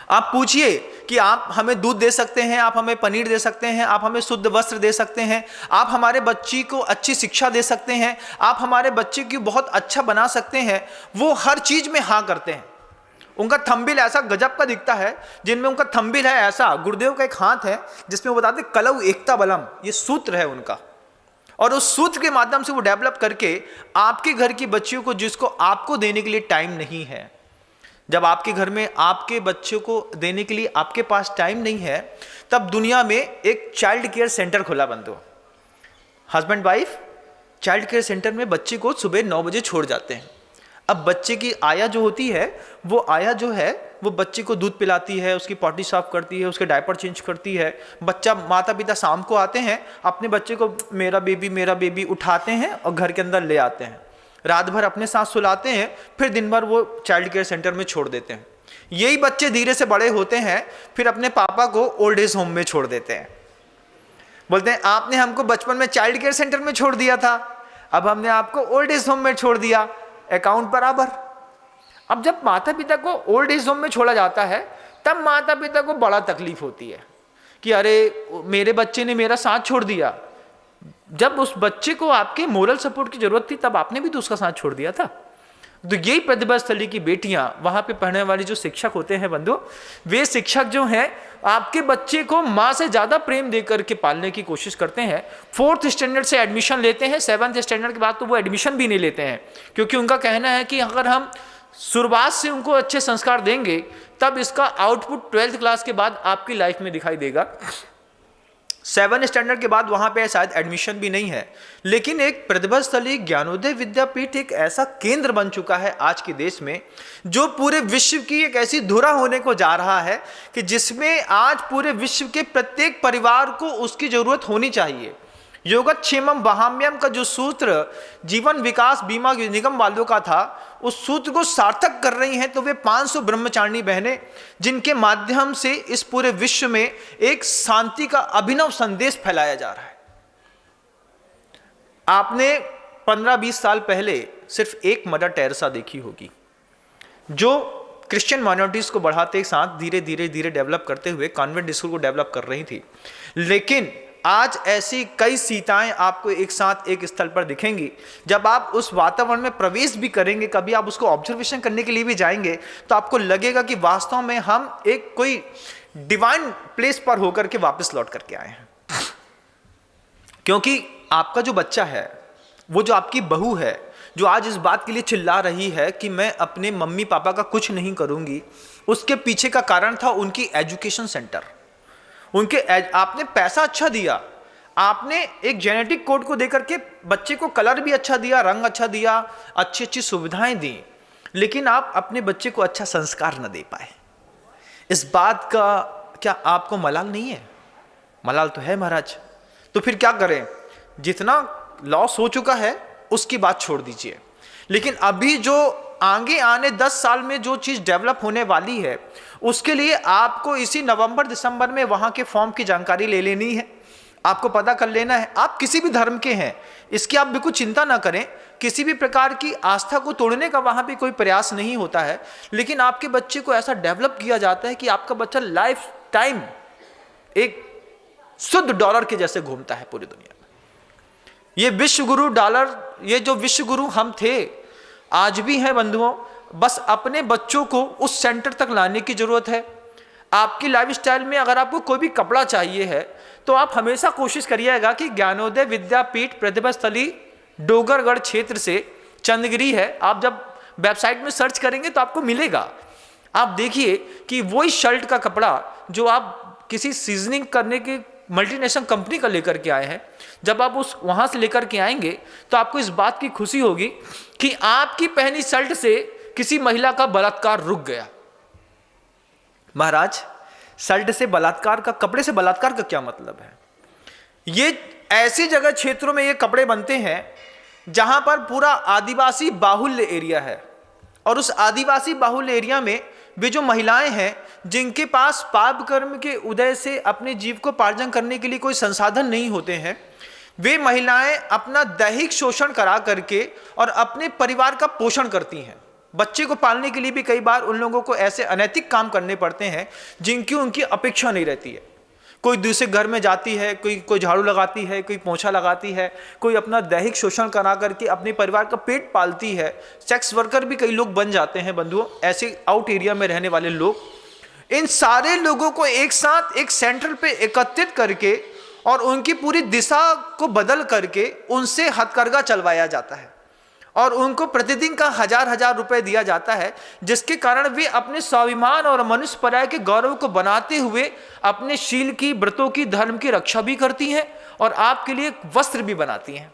आप पूछिए कि आप हमें दूध दे सकते हैं, आप हमें पनीर दे सकते हैं, आप हमें शुद्ध वस्त्र दे सकते हैं, आप हमारे बच्ची को अच्छी शिक्षा दे सकते हैं, आप हमारे बच्चे को बहुत अच्छा बना सकते हैं। वो हर चीज में हाँ करते हैं। उनका थंबिल ऐसा गजब का दिखता है, जिनमें उनका थंबिल है ऐसा, गुरुदेव का एक हाथ है जिसमें वो बताते कलौ एकता बलम, ये सूत्र है उनका, और उस सूत्र के माध्यम से वो डेवलप करके आपके घर की बच्चियों को, जिसको आपको देने के लिए टाइम नहीं है, जब आपके घर में आपके बच्चों को देने के लिए आपके पास टाइम नहीं है, तब दुनिया में एक चाइल्ड केयर सेंटर खुला बंधु। Husband wife child care centre में बच्चे को सुबह 9 बजे छोड़ जाते हैं। अब बच्चे की आया जो होती है, वो आया जो है वो बच्चे को दूध पिलाती है, उसकी पॉटी साफ करती है, उसके डायपर चेंज करती है। बच्चा, माता पिता शाम को आते हैं, अपने बच्चे को मेरा बेबी उठाते हैं और घर के अंदर ले आते हैं, रात भर अपने साथ सुलाते हैं, फिर दिन भर वो चाइल्ड केयर सेंटर में छोड़ देते हैं। यही बच्चे धीरे से बड़े होते हैं, फिर अपने पापा को ओल्ड एज होम में छोड़ देते हैं। बोलते हैं आपने हमको बचपन में चाइल्ड केयर सेंटर में छोड़ दिया था, अब हमने आपको ओल्ड एज होम में छोड़ दिया, अकाउंट बराबर। अब जब माता पिता को ओल्ड एज होम में छोड़ा जाता है तब माता पिता को बड़ा तकलीफ होती है कि अरे मेरे बच्चे ने मेरा साथ छोड़ दिया। जब उस बच्चे को आपके मोरल सपोर्ट की जरूरत थी तब आपने भी तो उसका साथ छोड़ दिया था। तो यही प्रतिभा स्थली की बेटियां, वहां पे पढ़ने वाली जो शिक्षक होते हैं बंधु, वे शिक्षक जो हैं आपके बच्चे को माँ से ज्यादा प्रेम देकर के पालने की कोशिश करते हैं। 4th स्टैंडर्ड से एडमिशन लेते हैं, 7th स्टैंडर्ड के बाद तो वो एडमिशन भी नहीं लेते हैं, क्योंकि उनका कहना है कि अगर हम शुरुआत से उनको अच्छे संस्कार देंगे तब इसका आउटपुट 12th क्लास के बाद आपकी लाइफ में दिखाई देगा। 7 स्टैंडर्ड के बाद वहां पे शायद एडमिशन भी नहीं है। लेकिन एक प्रतिभा स्थली ज्ञानोदय विद्यापीठ एक ऐसा केंद्र बन चुका है आज के देश में, जो पूरे विश्व की एक ऐसी धुरा होने को जा रहा है कि जिसमें आज पूरे विश्व के प्रत्येक परिवार को उसकी जरूरत होनी चाहिए। योगक्षेमम वहाम्यम का जो सूत्र जीवन विकास बीमा निगम वालों का था, उस सूत्र को सार्थक कर रही हैं तो वे 500 ब्रह्मचारिणी बहनें, जिनके माध्यम से इस पूरे विश्व में एक शांति का अभिनव संदेश फैलाया जा रहा है। आपने 15-20 साल पहले सिर्फ एक मदर टेरेसा देखी होगी, जो क्रिश्चियन माइनॉरिटीज को बढ़ाते साथ धीरे धीरे डेवलप करते हुए कॉन्वेंट स्कूल को डेवलप कर रही थी। लेकिन आज ऐसी कई सीताएं आपको एक साथ एक स्थल पर दिखेंगी। जब आप उस वातावरण में प्रवेश भी करेंगे, कभी आप उसको ऑब्जर्वेशन करने के लिए भी जाएंगे, तो आपको लगेगा कि वास्तव में हम एक कोई डिवाइन प्लेस पर होकर के वापस लौट करके आए हैं। क्योंकि आपका जो बच्चा है, वो जो आपकी बहू है, जो आज इस बात के लिए चिल्ला रही है कि मैं अपने मम्मी पापा का कुछ नहीं करूंगी, उसके पीछे का कारण था उनकी एजुकेशन सेंटर। आपने पैसा अच्छा दिया, आपने एक जेनेटिक कोड को देकर के बच्चे को कलर भी अच्छा दिया, रंग अच्छा दिया, अच्छी अच्छी सुविधाएं दी, लेकिन आप अपने बच्चे को अच्छा संस्कार न दे पाए। इस बात का क्या आपको मलाल नहीं है? मलाल तो है महाराज। तो फिर क्या करें? जितना लॉस हो चुका है उसकी बात छोड़ दीजिए, लेकिन अभी जो आगे आने 10 साल में जो चीज डेवलप होने वाली है, उसके लिए आपको इसी नवंबर दिसंबर में वहां के फॉर्म की जानकारी ले लेनी है। आपको पता कर लेना है। आप किसी भी धर्म के हैं, इसकी आप बिल्कुल चिंता ना करें, किसी भी प्रकार की आस्था को तोड़ने का वहाँ पे कोई प्रयास नहीं होता है, लेकिन आपके बच्चे को ऐसा डेवलप किया जाता है कि आपका बच्चा लाइफ टाइम एक शुद्ध डॉलर के जैसे घूमता है पूरी दुनिया में। ये विश्व गुरु डॉलर, ये जो विश्व गुरु हम थे, आज भी हैं बंधुओं, बस अपने बच्चों को उस सेंटर तक लाने की जरूरत है। आपकी लाइफस्टाइल में अगर आपको कोई भी कपड़ा चाहिए है तो आप हमेशा कोशिश करिएगा कि ज्ञानोदय विद्यापीठ प्रतिभा स्थली डोगरगढ़ क्षेत्र से चंदगिरी है, आप जब वेबसाइट में सर्च करेंगे तो आपको मिलेगा। आप देखिए कि वही शर्ट का कपड़ा जो आप किसी सीजनिंग करने की मल्टीनेशनल कंपनी का लेकर के आए हैं, जब आप उस वहां से लेकर के आएंगे तो आपको इस बात की खुशी होगी कि आपकी पहनी शर्ट से किसी महिला का बलात्कार रुक गया। महाराज, शर्ट से बलात्कार का, कपड़े से बलात्कार का क्या मतलब है? ये ऐसी जगह क्षेत्रों में ये कपड़े बनते हैं जहां पर पूरा आदिवासी बाहुल्य एरिया है, और उस आदिवासी बाहुल्य एरिया में वे जो महिलाएं हैं जिनके पास पाप कर्म के उदय से अपने जीविकोपार्जन करने के लिए कोई संसाधन नहीं होते हैं, वे महिलाएं अपना दैहिक शोषण करा करके और अपने परिवार का पोषण करती हैं। बच्चे को पालने के लिए भी कई बार उन लोगों को ऐसे अनैतिक काम करने पड़ते हैं जिनकी उनकी अपेक्षा नहीं रहती है। कोई दूसरे घर में जाती है, कोई झाड़ू लगाती है, कोई पोंछा लगाती है, कोई अपना दैहिक शोषण करा करके अपने परिवार का पेट पालती है। सेक्स वर्कर भी कई लोग बन जाते हैं बंधुओं, ऐसे आउट एरिया में रहने वाले लोग। इन सारे लोगों को एक साथ एक सेंटर पे एकत्रित करके और उनकी पूरी दिशा को बदल करके उनसे हथकरघा चलवाया जाता है और उनको प्रतिदिन का 1000-1000 रुपए दिया जाता है, जिसके कारण वे अपने स्वाभिमान और मनुष्य पर्याय के गौरव को बनाते हुए अपने शील की, व्रतों की, धर्म की रक्षा भी करती हैं और आपके लिए वस्त्र भी बनाती हैं।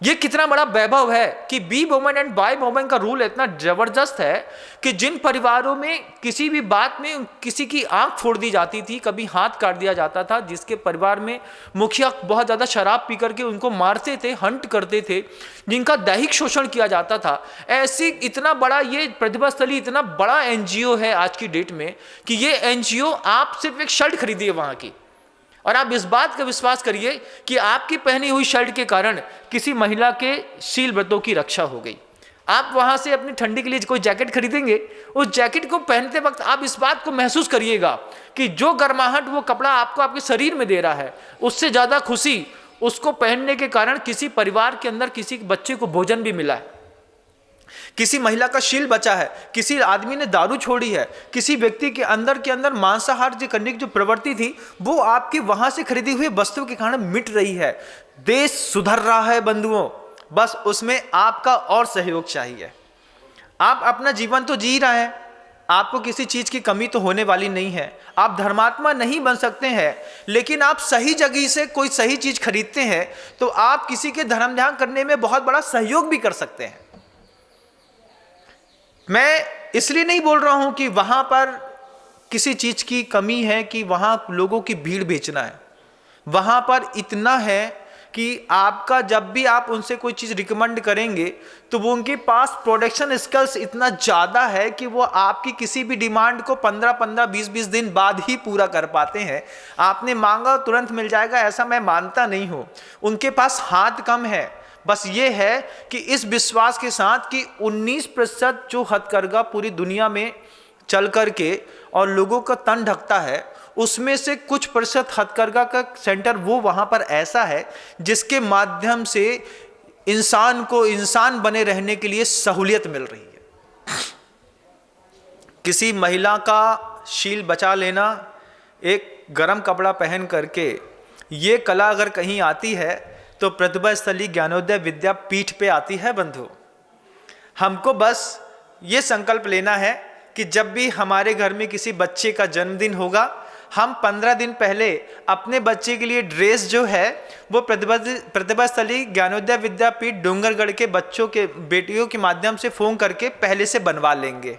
ये कितना बड़ा वैभव है कि be women and by women का रूल इतना जबरदस्त है कि जिन परिवारों में किसी भी बात में किसी की आंख फोड़ दी जाती थी, कभी हाथ काट दिया जाता था, जिसके परिवार में मुखिया बहुत ज़्यादा शराब पी करके उनको मारते थे, हंट करते थे, जिनका दैहिक शोषण किया जाता था, ऐसी इतना बड़ा ये प्रतिभा स्थली इतना बड़ा NGO है आज की डेट में कि ये NGO आप सिर्फ एक शर्ट खरीदिए वहाँ की और आप इस बात का विश्वास करिए कि आपकी पहनी हुई शर्ट के कारण किसी महिला के शील व्रतों की रक्षा हो गई। आप वहां से अपनी ठंडी के लिए कोई जैकेट खरीदेंगे, उस जैकेट को पहनते वक्त आप इस बात को महसूस करिएगा कि जो गर्माहट वो कपड़ा आपको आपके शरीर में दे रहा है, उससे ज़्यादा खुशी उसको पहनने के कारण किसी परिवार के अंदर किसी बच्चे को भोजन भी मिला है, किसी महिला का शील बचा है, किसी आदमी ने दारू छोड़ी है, किसी व्यक्ति के अंदर मांसाहार जो करने की जो प्रवृत्ति थी वो आपके वहां से खरीदी हुई वस्तुओं के कारण मिट रही है। देश सुधर रहा है बंधुओं, बस उसमें आपका और सहयोग चाहिए। आप अपना जीवन तो जी रहे हैं, आपको किसी चीज की कमी तो होने वाली नहीं है। आप धर्मात्मा नहीं बन सकते हैं, लेकिन आप सही जगह से कोई सही चीज खरीदते हैं तो आप किसी के धर्म ध्यान करने में बहुत बड़ा सहयोग भी कर सकते हैं। मैं इसलिए नहीं बोल रहा हूं कि वहां पर किसी चीज की कमी है कि वहां लोगों की भीड़ बेचना है। वहां पर इतना है कि आपका जब भी आप उनसे कोई चीज रिकमेंड करेंगे तो वो उनके पास प्रोडक्शन स्किल्स इतना ज्यादा है कि वो आपकी किसी भी डिमांड को 15-15, 20-20 दिन बाद ही पूरा कर पाते हैं। आपने मांगा तुरंत मिल जाएगा ऐसा मैं मानता नहीं हूं। उनके पास हाथ कम है, बस ये है कि इस विश्वास के साथ कि 19% जो हथकरघा पूरी दुनिया में चल करके और लोगों का तन ढकता है, उसमें से कुछ प्रतिशत हथकरघा का सेंटर वो वहाँ पर ऐसा है जिसके माध्यम से इंसान को इंसान बने रहने के लिए सहूलियत मिल रही है। किसी महिला का शील बचा लेना, एक गरम कपड़ा पहन करके, ये कला अगर कहीं आती है तो प्रतिभा स्थली ज्ञानोदय विद्यापीठ पे आती है बंधु। हमको बस ये संकल्प लेना है कि जब भी हमारे घर में किसी बच्चे का जन्मदिन होगा, हम 15 दिन पहले अपने बच्चे के लिए ड्रेस जो है वो प्रतिभा स्थली ज्ञानोदय विद्यापीठ डोंगरगढ़ के बच्चों के बेटियों के माध्यम से फोन करके पहले से बनवा लेंगे।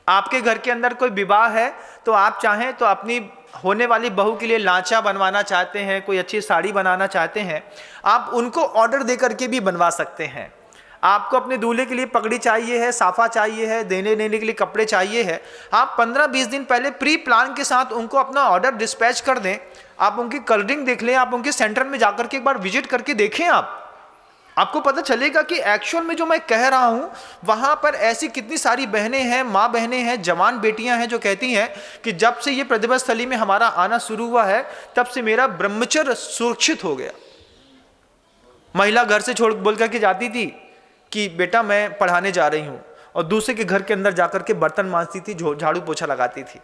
आपके घर के अंदर कोई विवाह है तो आप चाहें तो अपनी होने वाली बहू के लिए लांचा बनवाना चाहते हैं, कोई अच्छी साड़ी बनाना चाहते हैं, आप उनको ऑर्डर दे करके भी बनवा सकते हैं। आपको अपने दूल्हे के लिए पगड़ी चाहिए है, साफा चाहिए है, देने लेने के लिए कपड़े चाहिए है, आप 15-20 दिन पहले प्री प्लान के साथ उनको अपना ऑर्डर डिस्पैच कर दें। आप उनकी कलरिंग देख लें, आप उनके सेंटर में जाकर के एक बार विजिट करके देखें, आपको पता चलेगा कि एक्चुअल में जो मैं कह रहा हूं वहां पर ऐसी कितनी सारी बहनें हैं, माँ बहनें हैं, जवान बेटियां हैं जो कहती हैं कि जब से ये प्रतिभा स्थली में हमारा आना शुरू हुआ है तब से मेरा ब्रह्मचर्य सुरक्षित हो गया। महिला घर से छोड़ बोल करके जाती थी कि बेटा मैं पढ़ाने जा रही हूं, और दूसरे के घर के अंदर जाकर के बर्तन मांजती थी, झाड़ू पोछा लगाती थी।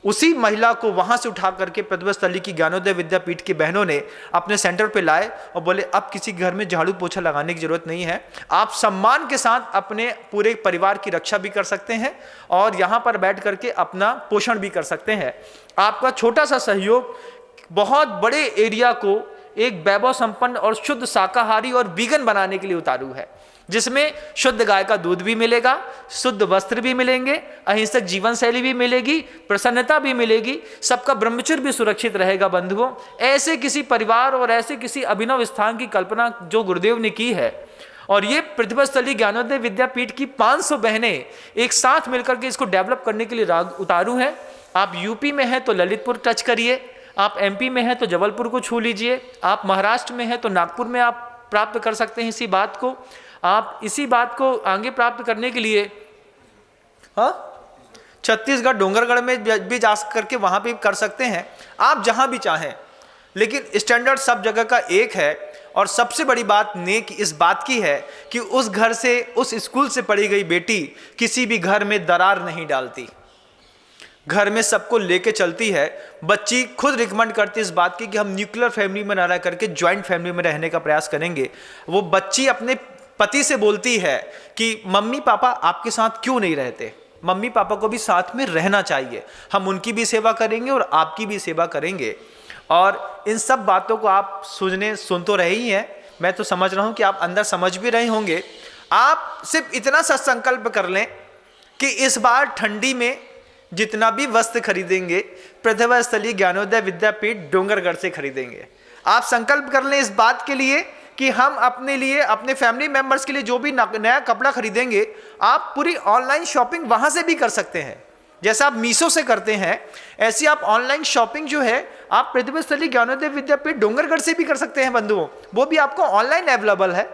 उसी महिला को वहां से उठा करके प्रतिभा स्थली की ज्ञानोदय विद्यापीठ की बहनों ने अपने सेंटर पे लाए और बोले अब किसी घर में झाड़ू पोछा लगाने की जरूरत नहीं है, आप सम्मान के साथ अपने पूरे परिवार की रक्षा भी कर सकते हैं और यहाँ पर बैठ करके अपना पोषण भी कर सकते हैं। आपका छोटा सा सहयोग बहुत बड़े एरिया को एक वैभव संपन्न और शुद्ध शाकाहारी और वीगन बनाने के लिए उतारू है, जिसमें शुद्ध गाय का दूध भी मिलेगा, शुद्ध वस्त्र भी मिलेंगे, अहिंसक जीवन शैली भी मिलेगी, प्रसन्नता भी मिलेगी, सबका ब्रह्मचर्य भी सुरक्षित रहेगा। बंधुओं, ऐसे किसी परिवार और ऐसे किसी अभिनव स्थान की कल्पना जो गुरुदेव ने की है, और ये प्रतिभा स्थली ज्ञानोदय विद्यापीठ की 500 बहनें एक साथ मिलकर के इसको डेवलप करने के लिए उतारू हैं। आप यूपी में हैं तो ललितपुर टच करिए, आप एमपी में हैं तो जबलपुर को छू लीजिए, आप महाराष्ट्र में हैं तो नागपुर में आप प्राप्त कर सकते हैं इसी बात को। आप इसी बात को आगे प्राप्त करने के लिए छत्तीसगढ़ डोंगरगढ़ में भी जा करके वहां भी कर सकते हैं, आप जहां भी चाहें, लेकिन स्टैंडर्ड सब जगह का एक है। और सबसे बड़ी बात नेक इस बात की है कि उस घर से, उस स्कूल से पढ़ी गई बेटी किसी भी घर में दरार नहीं डालती, घर में सबको लेके चलती है। बच्ची खुद रिकमेंड करती है इस बात की कि हम न्यूक्लियर फैमिली में ना रह करके ज्वाइंट फैमिली में रहने का प्रयास करेंगे। वो बच्ची अपने पति से बोलती है कि मम्मी पापा आपके साथ क्यों नहीं रहते, मम्मी पापा को भी साथ में रहना चाहिए, हम उनकी भी सेवा करेंगे और आपकी भी सेवा करेंगे। और इन सब बातों को आप सुन तो रहे ही हैं, मैं तो समझ रहा हूं कि आप अंदर समझ भी रहे होंगे। आप सिर्फ इतना सा संकल्प कर लें कि इस बार ठंडी में जितना भी वस्त्र खरीदेंगे प्रतिभा स्थली ज्ञानोदय विद्यापीठ डोंगरगढ़ से खरीदेंगे। आप संकल्प कर लें इस बात के लिए कि हम अपने लिए, अपने फैमिली मेंबर्स के लिए जो भी नया कपड़ा खरीदेंगे, आप पूरी ऑनलाइन शॉपिंग वहां से भी कर सकते हैं। जैसा आप मीशो से करते हैं, ऐसी आप ऑनलाइन शॉपिंग जो है आप प्रतिभा स्थली ज्ञानोदय विद्यापीठ डोंगरगढ़ से भी कर सकते हैं बंधुओं। वो भी आपको ऑनलाइन अवेलेबल है,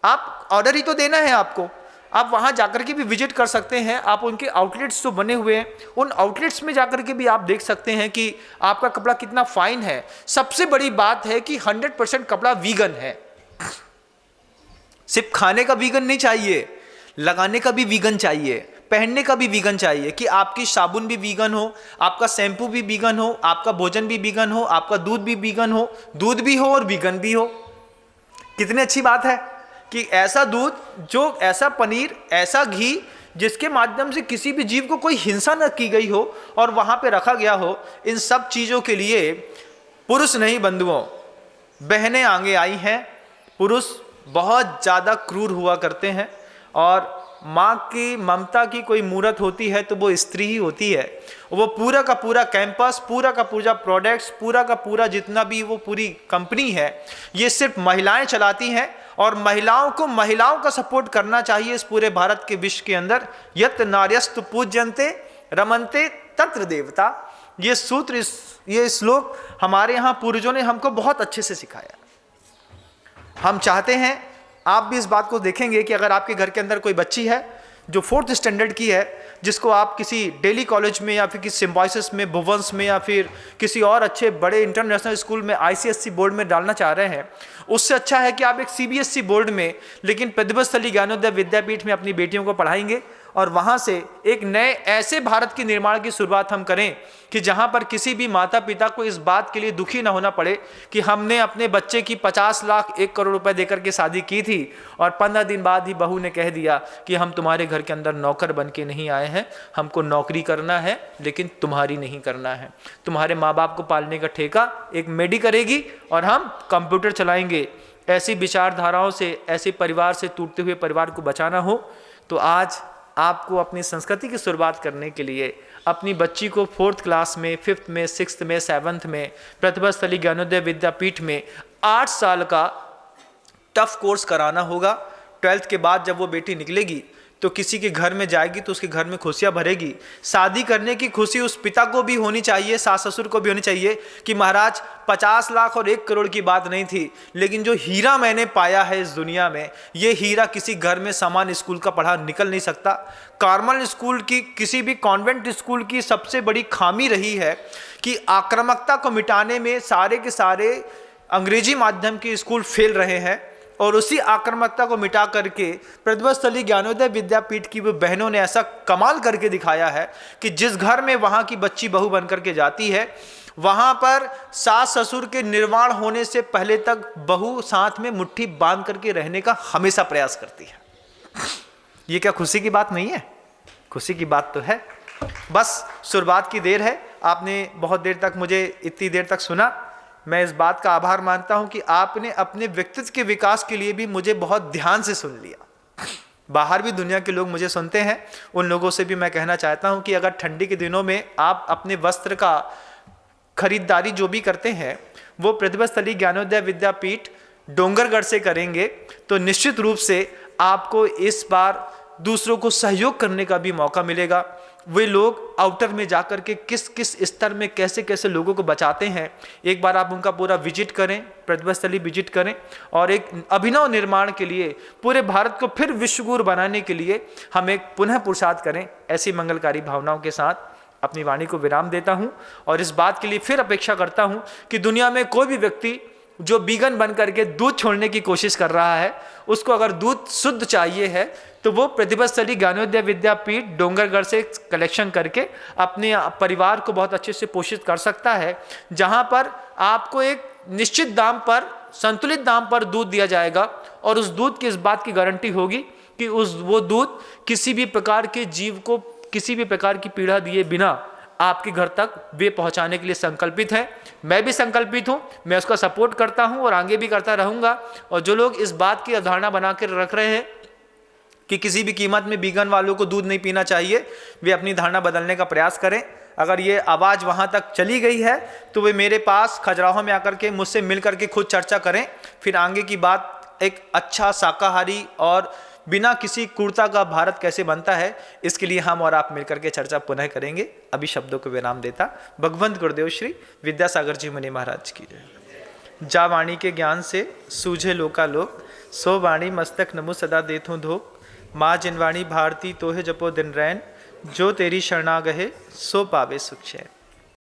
आप ऑर्डर ही तो देना है आपको। आप वहां जाकर के भी विजिट कर सकते हैं, आप उनके आउटलेट्स जो बने हुए हैं उन आउटलेट्स में जाकर के भी आप देख सकते हैं कि आपका कपड़ा कितना फाइन है। सबसे बड़ी बात है कि 100% कपड़ा वीगन है। सिर्फ खाने का वीगन नहीं चाहिए, लगाने का भी वीगन चाहिए, पहनने का भी वीगन चाहिए कि आपकी साबुन भी वीगन हो, आपका शैम्पू भी वीगन हो, आपका भोजन भी वीगन हो, आपका दूध भी वीगन हो, दूध भी हो और वीगन भी हो। कितनी अच्छी बात है कि ऐसा दूध, जो ऐसा पनीर, ऐसा घी जिसके माध्यम से किसी भी जीव को कोई हिंसा न की गई हो और वहां पे रखा गया हो। इन सब चीजों के लिए पुरुष नहीं बंधुओं, बहनें आगे आई हैं। पुरुष बहुत ज़्यादा क्रूर हुआ करते हैं और माँ की ममता की कोई मूर्त होती है तो वो स्त्री ही होती है। वो पूरा का पूरा कैंपस, पूरा का पूरा प्रोडक्ट्स, पूरा का पूरा जितना भी वो पूरी कंपनी है, ये सिर्फ महिलाएं चलाती हैं। और महिलाओं को, महिलाओं का सपोर्ट करना चाहिए इस पूरे भारत के विश्व के अंदर। यत नार्यस्तु पूज्यन्ते रमन्ते तत्र देवता, ये सूत्र, ये श्लोक हमारे यहाँ पूर्वजों ने हमको बहुत अच्छे से सिखाया। हम चाहते हैं आप भी इस बात को देखेंगे कि अगर आपके घर के अंदर कोई बच्ची है जो 4th स्टैंडर्ड की है, जिसको आप किसी डेली कॉलेज में या फिर किसी सिम्बायोसिस में, भुवंस में या फिर किसी और अच्छे बड़े इंटरनेशनल स्कूल में ICSE बोर्ड में डालना चाह रहे हैं, उससे अच्छा है कि आप एक CBSE बोर्ड में लेकिन प्रतिभा स्थली ज्ञानोदय विद्यापीठ में अपनी बेटियों को पढ़ाएंगे और वहाँ से एक नए ऐसे भारत के निर्माण की शुरुआत हम करें कि जहाँ पर किसी भी माता पिता को इस बात के लिए दुखी ना होना पड़े कि हमने अपने बच्चे की 50 लाख 1 करोड़ रुपए देकर के शादी की थी और 15 दिन बाद ही बहू ने कह दिया कि हम तुम्हारे घर के अंदर नौकर बन के नहीं आए हैं, हमको नौकरी करना है लेकिन तुम्हारी नहीं करना है। तुम्हारे माँ बाप को पालने का ठेका एक मेडी करेगी और हम कंप्यूटर चलाएंगे। ऐसी विचारधाराओं से, ऐसे परिवार से टूटते हुए परिवार को बचाना हो तो आज आपको अपनी संस्कृति की शुरुआत करने के लिए अपनी बच्ची को 4th क्लास में, 5th में, 6th में, 7th में प्रतिभा स्थली ज्ञानोदय विद्यापीठ में 8 साल का टफ कोर्स कराना होगा। 12th के बाद जब वो बेटी निकलेगी तो किसी के घर में जाएगी तो उसके घर में खुशियां भरेगी। शादी करने की खुशी उस पिता को भी होनी चाहिए, सास ससुर को भी होनी चाहिए कि महाराज 50 लाख और 1 करोड़ की बात नहीं थी, लेकिन जो हीरा मैंने पाया है इस दुनिया में, ये हीरा किसी घर में सामान्य स्कूल का पढ़ा निकल नहीं सकता। कार्मल स्कूल की, किसी भी कॉन्वेंट स्कूल की सबसे बड़ी खामी रही है कि आक्रामकता को मिटाने में सारे के सारे अंग्रेजी माध्यम के स्कूल फेल रहे हैं, और उसी आक्रामकता को मिटा करके प्रतिभा स्थली ज्ञानोदय विद्यापीठ की वो बहनों ने ऐसा कमाल करके दिखाया है कि जिस घर में वहाँ की बच्ची बहू बन करके जाती है, वहाँ पर सास ससुर के निर्वाण होने से पहले तक बहू साथ में मुट्ठी बांध करके रहने का हमेशा प्रयास करती है। ये क्या खुशी की बात नहीं है? खुशी की बात तो है। बस शुरुआत की देर है, आपने बहुत देर तक मुझे इतनी देर तक सुना। मैं इस बात का आभार मानता हूं कि आपने अपने व्यक्तित्व के विकास के लिए भी मुझे बहुत ध्यान से सुन लिया। बाहर भी दुनिया के लोग मुझे सुनते हैं, उन लोगों से भी मैं कहना चाहता हूं कि अगर ठंडी के दिनों में आप अपने वस्त्र का खरीदारी जो भी करते हैं वो प्रतिभा स्थली ज्ञानोदय विद्यापीठ डोंगरगढ़ से करेंगे तो निश्चित रूप से आपको इस बार दूसरों को सहयोग करने का भी मौका मिलेगा। वे लोग आउटर में जाकर के किस किस स्तर में कैसे कैसे लोगों को बचाते हैं, एक बार आप उनका पूरा विजिट करें, प्रतिभा स्थली विजिट करें, और एक अभिनव निर्माण के लिए पूरे भारत को फिर विश्वगुरु बनाने के लिए हम एक पुनः पुरुषार्थ करें। ऐसी मंगलकारी भावनाओं के साथ अपनी वाणी को विराम देता हूं और इस बात के लिए फिर अपेक्षा करता हूं कि दुनिया में कोई भी व्यक्ति जो बीगन बन करके दूध छोड़ने की कोशिश कर रहा है, उसको अगर दूध शुद्ध चाहिए है तो वो प्रतिभा स्थली ज्ञानोदय विद्यापीठ डोंगरगढ़ से कलेक्शन करके अपने परिवार को बहुत अच्छे से पोषित कर सकता है, जहां पर आपको एक निश्चित दाम पर, संतुलित दाम पर दूध दिया जाएगा, और उस दूध की इस बात की गारंटी होगी कि वो दूध किसी भी प्रकार के जीव को किसी भी प्रकार की पीड़ा दिए बिना आपके घर तक वे पहुंचाने के लिए संकल्पित है। मैं भी संकल्पित हूं, मैं उसका सपोर्ट करता हूं और आगे भी करता रहूंगा। और जो लोग इस बात की अवधारणा बना कर रख रहे हैं कि किसी भी कीमत में बीगन वालों को दूध नहीं पीना चाहिए, वे अपनी धारणा बदलने का प्रयास करें। अगर ये आवाज़ वहाँ तक चली गई है तो वे मेरे पास खजुराहो में आकर के मुझसे मिल करके खुद चर्चा करें, फिर आगे की बात एक अच्छा शाकाहारी और बिना किसी क्रूरता का भारत कैसे बनता है, इसके लिए हम और आप मिलकर के चर्चा पुनः करेंगे। अभी शब्दों को विराम देता भगवंत गुरुदेव श्री विद्यासागर जी मुनि महाराज की जय। जा वाणी के ज्ञान से सूझे लोका लोक, सो वाणी मस्तक नमो सदा देथों धोक। माँ जिनवाणी भारती तोहे जपो दिन रैन, जो तेरी शरणागहे सो पावे सुख चैन।